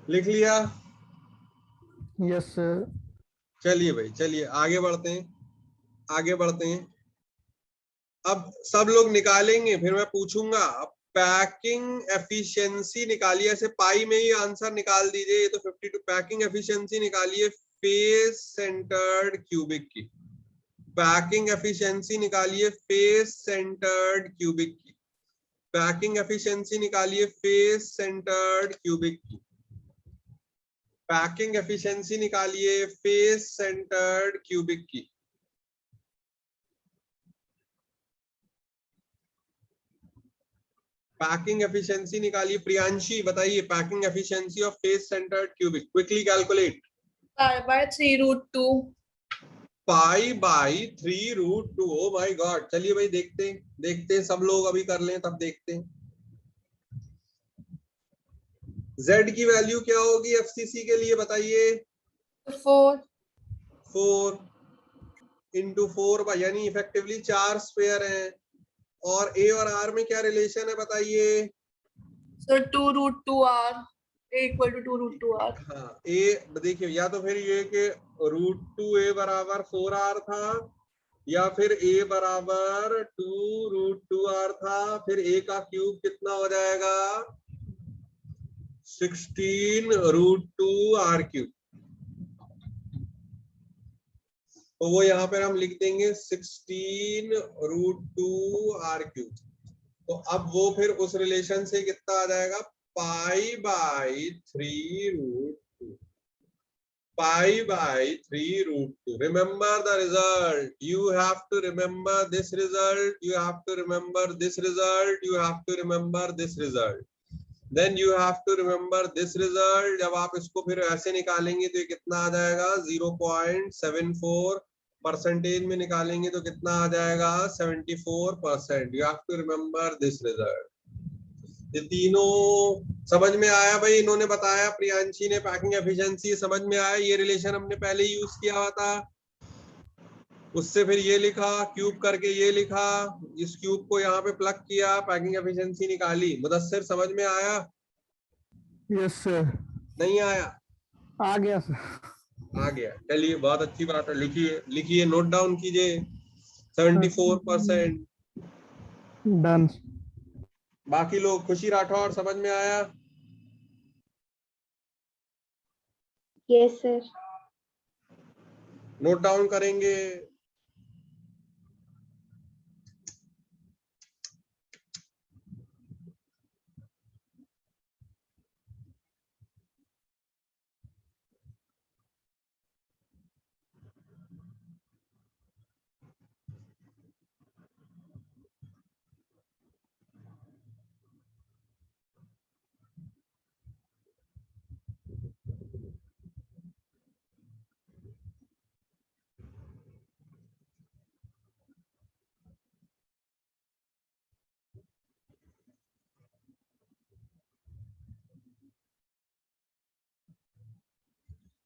लिख लिया? Yes sir. चलिए भाई, चलिए आगे बढ़ते हैं, आगे बढ़ते हैं। अब सब लोग निकालेंगे, फिर मैं पूछूंगा। अब पैकिंग एफिशिएंसी निकालिए, ऐसे पाई में ही आंसर निकाल दीजिए। ये तो 52। पैकिंग एफिशिएंसी निकालिए फेस सेंटर्ड क्यूबिक की। पैकिंग एफिशिएंसी निकालिए फेस सेंटर्ड क्यूबिक की। पैकिंग एफिशिएंसी निकालिए फेस सेंटर्ड क्यूबिक की। पैकिंग एफिशिएंसी निकालिए फेस सेंटर्ड क्यूबिक की। पैकिंग एफिशिएंसी निकालिए। प्रियांशी बताइए, packing efficiency of face centred cubic, quickly calculate. Pi by 3√2। Pi by 3√2। Oh my God. चलिए भाई देखते हैं, सब लोग अभी कर लें तब देखते हैं। Z की वैल्यू क्या होगी एफसीसी के लिए, बताइए। 4 इंटू 4 यानी इफेक्टिवली 4 स्पेयर हैं। और A और R में क्या रिलेशन है बताइए। Sir 2√2R equal to 2√2R। हाँ, A देखिए, या तो फिर ये कि √2A बराबर 4R था, या फिर a बराबर 2√2r था, फिर a का क्यूब कितना हो जाएगा 16√2r क्यूब। तो वो यहाँ पर हम लिख देंगे 16√2r क्यूब। तो अब वो फिर उस रिलेशन से कितना आ जाएगा pi/3√2, pi/3√2। Remember the result. You have to remember this result. You have to remember this result. You have to remember this result. Then you have to remember this result. जब आप इसको फिर ऐसे निकालेंगे तो ये कितना आ जाएगा 0.74 परसेंटेज में निकालेंगे तो कितना आ जाएगा 74%। You have to remember this result. ये तीनों समझ में आया भाई? इन्होंने बताया, प्रियांशी ने पैकिंग एफिशिएंसी समझ में आया। ये रिलेशन हमने पहले ही यूज किया हुआ था, उससे फिर ये लिखा, क्यूब करके ये लिखा, इस क्यूब को यहाँ पे प्लग किया, पैकिंग एफिशिएंसी निकाली। मुदस्सिर समझ में आया? Yes sir. नहीं आया? आ गया सर। आ गया, चलिए बहुत अच्छी बात है। लिखिए, नोट डाउन कीजिए 74%। डन। बाकी लोग, खुशी राठौर समझ में आया? Yes sir. नोट डाउन करेंगे।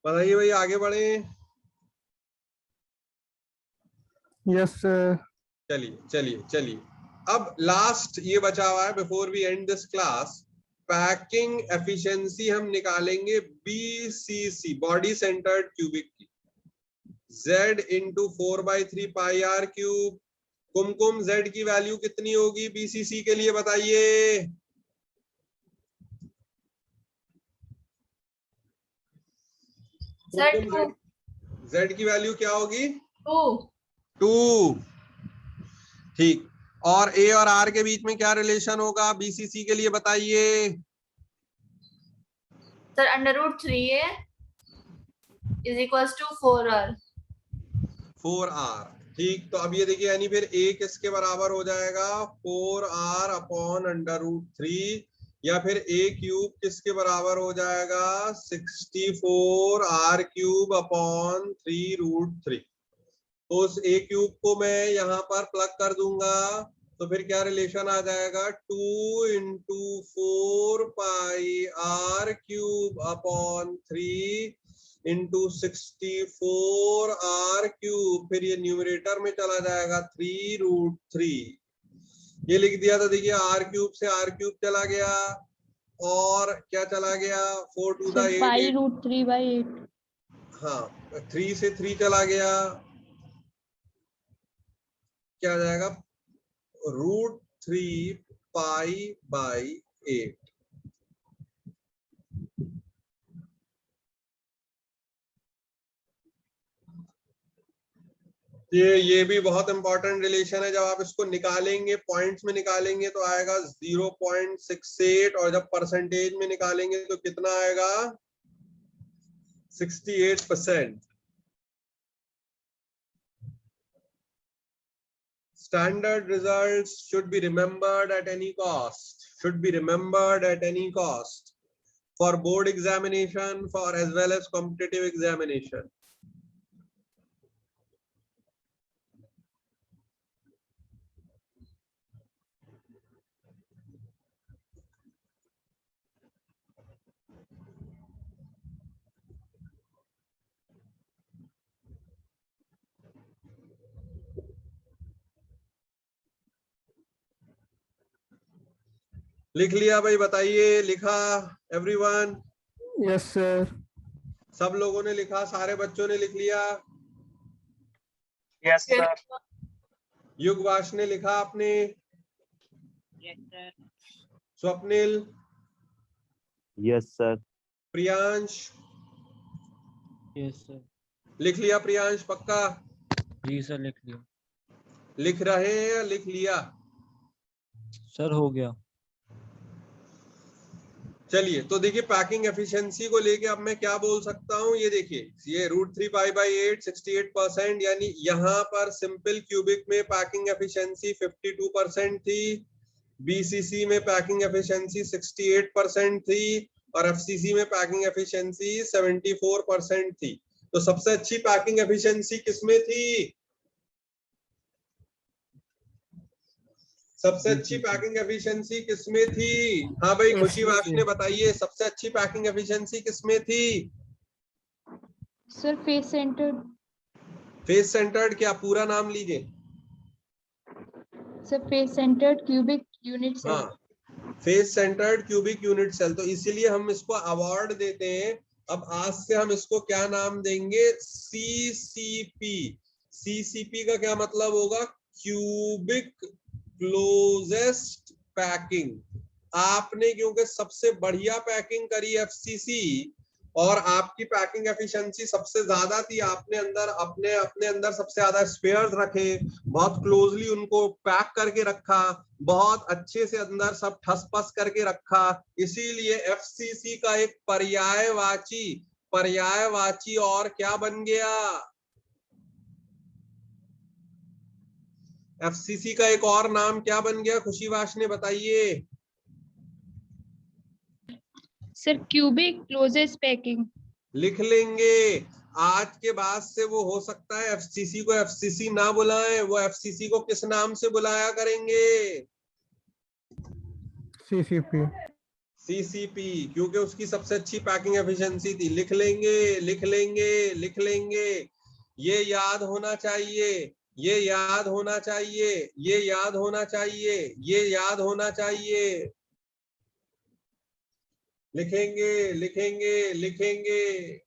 बताइए भाई, आगे बढ़े। Yes sir. चलिए। अब लास्ट ये बचा हुआ है before we end this class. Packing efficiency हम निकालेंगे BCC, बॉडी सेंटर्ड क्यूबिक की। Z into 4/3 pi r cube. Kumkum, Z की वैल्यू कितनी होगी BCC के लिए बताइए? Z की वैल्यू क्या होगी? 2। ठीक। और A और R के बीच में क्या रिलेशन होगा BCC के लिए बताइए? Sir √3a is equals to 4r। 4r। ठीक। तो अब ये देखिए, यानी फिर A किसके बराबर हो जाएगा 4r अपॉन √3, या फिर A क्यूब किसके बराबर हो जाएगा 64r क्यूब अपॉन 3√3। तो उस A क्यूब को मैं यहाँ पर प्लग कर दूंगा तो फिर क्या रिलेशन आ जाएगा 2 इंटू 4 पाई r cube upon 3 into 64r cube. फिर ये न्यूमरेटर में चला जाएगा 3√3। ये लिख दिया तो देखिए r क्यूब से r क्यूब चला गया और क्या चला गया 4 टू द 8 √3/8। हाँ, 3 से 3 चला गया, क्या आ जाएगा √3 पाई/8। ये भी बहुत इंपॉर्टेंट रिलेशन है। जब आप इसको निकालेंगे, पॉइंट्स में निकालेंगे तो आएगा 0.68, और जब परसेंटेज में निकालेंगे तो कितना आएगा 68%। Standard results should be remembered at any cost. For board examination, for as well as competitive examination. लिख लिया भाई? बताइए, लिखा एवरीवन? Yes sir. सब लोगों ने लिखा? सारे बच्चों ने लिख लिया? Yes sir. युगवाश ने लिखा आपने? Swapnil? Yes sir. Priyansh? Yes sir. लिख लिया प्रियांश पक्का? जी सर लिख लिया। लिख रहे हैं या लिख लिया? सर हो गया। चलिए तो देखिए पैकिंग एफिशिएंसी को लेके अब मैं क्या बोल सकता हूं, ये देखिए ये √3 68% यानी यहाँ पर सिंपल क्यूबिक में पैकिंग एफिशिएंसी 52% थी, बीसीसी में पैकिंग एफिशिएंसी 68% थी और एफसीसी में पैकिंग एफिशिएंसी 74% थी। तो सबसे अच्छी पैकिंग एफिशिएंसी किसमें थी? सबसे अच्छी पैकिंग एफिशिएंसी किसमें थी? हाँ भाई खुशीवाश ने बताइए सबसे अच्छी पैकिंग एफिशिएंसी किसमें थी? Sir face centred. Face centred क्या पूरा नाम लीजिए? Sir face centred cubic unit cell. हाँ face centred cubic unit cell, तो इसीलिए हम इसको अवार्ड देते हैं। अब आज से हम इसको क्या नाम देंगे? सीसीपी। सीसीपी का क्या मतलब होगा? Cubic closest packing. आपने क्योंकि सबसे बढ़िया पैकिंग करी एफसीसी और आपकी पैकिंग एफिशिएंसी सबसे ज्यादा थी, आपने अंदर अपने अंदर सबसे ज्यादा स्पेयर्स रखे, बहुत क्लोजली उनको पैक करके रखा, बहुत अच्छे से अंदर सब ठस पस करके रखा, इसीलिए एफसीसी का एक पर्यायवाची और क्या बन गया? एफसीसी का एक और नाम क्या बन गया? खुशीवाश ने बताइए। Sir cubic closest packing. लिख लेंगे। आज के बाद से वो हो सकता है एफसीसी को एफसीसी ना बुलाएं, वो एफसीसी को किस नाम से बुलाया करेंगे? सीसीपी। सीसीपी, क्योंकि उसकी सबसे अच्छी पैकिंग एफिशिएंसी थी। लिख लेंगे लिख लेंगे लिख लेंगे। ये याद होना चाहिए, ये याद होना चाहिए, ये याद होना चाहिए, ये याद होना चाहिए। लिखेंगे लिखेंगे लिखेंगे।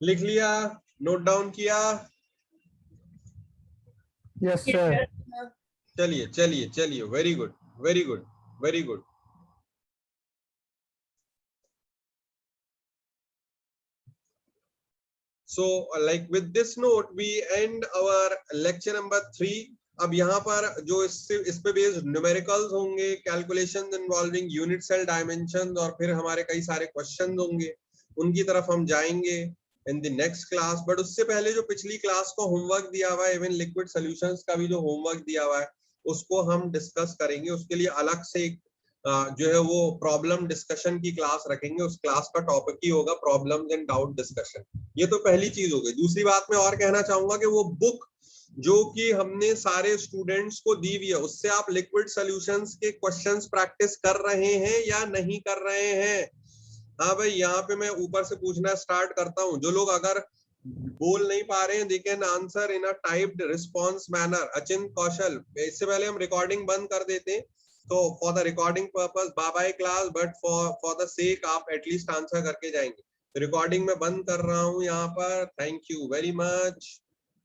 लिख लिया? नोट डाउन किया? Yes sir. चलिए चलिए चलिए, very good very good very good. So like with this note we end our lecture number 3. अब यहाँ पर जो इस पे बेस्ड न्यूमेरिकल्स होंगे, calculations involving unit cell dimension और फिर हमारे कई सारे क्वेश्चंस होंगे, उनकी तरफ हम जाएंगे in the next class. But उससे पहले जो पिछली क्लास को होमवर्क दिया हुआ है, इवन लिक्विड सॉल्यूशंस का भी जो होमवर्क दिया हुआ है उसको हम डिस्कस करेंगे। उसके लिए अलग से एक जो है वो प्रॉब्लम डिस्कशन की क्लास रखेंगे। उस क्लास का टॉपिक ही होगा प्रॉब्लम्स एंड डाउट डिस्कशन। ये तो पहली चीज हो गई। दूसरी बात मैं और कहना चाहूंगा कि वो बुक जो कि हमने सारे स्टूडेंट्स को दी हुई है, उससे आप लिक्विड सॉल्यूशंस के क्वेश्चंस प्रैक्टिस कर रहे हैं या नहीं कर रहे हैं? हाँ भाई, यहाँ पे मैं ऊपर से पूछना स्टार्ट करता हूँ। जो लोग अगर बोल नहीं पा रहे हैं, they can answer in a typed response manner. Achint, Kaushal, इससे पहले हम रिकॉर्डिंग बंद कर देते हैं, तो for the recording purpose bye bye class, but for the sake आप एटलीस्ट आंसर करके जाएंगे। रिकॉर्डिंग में बंद कर रहा हूँ यहाँ पर। Thank you very much.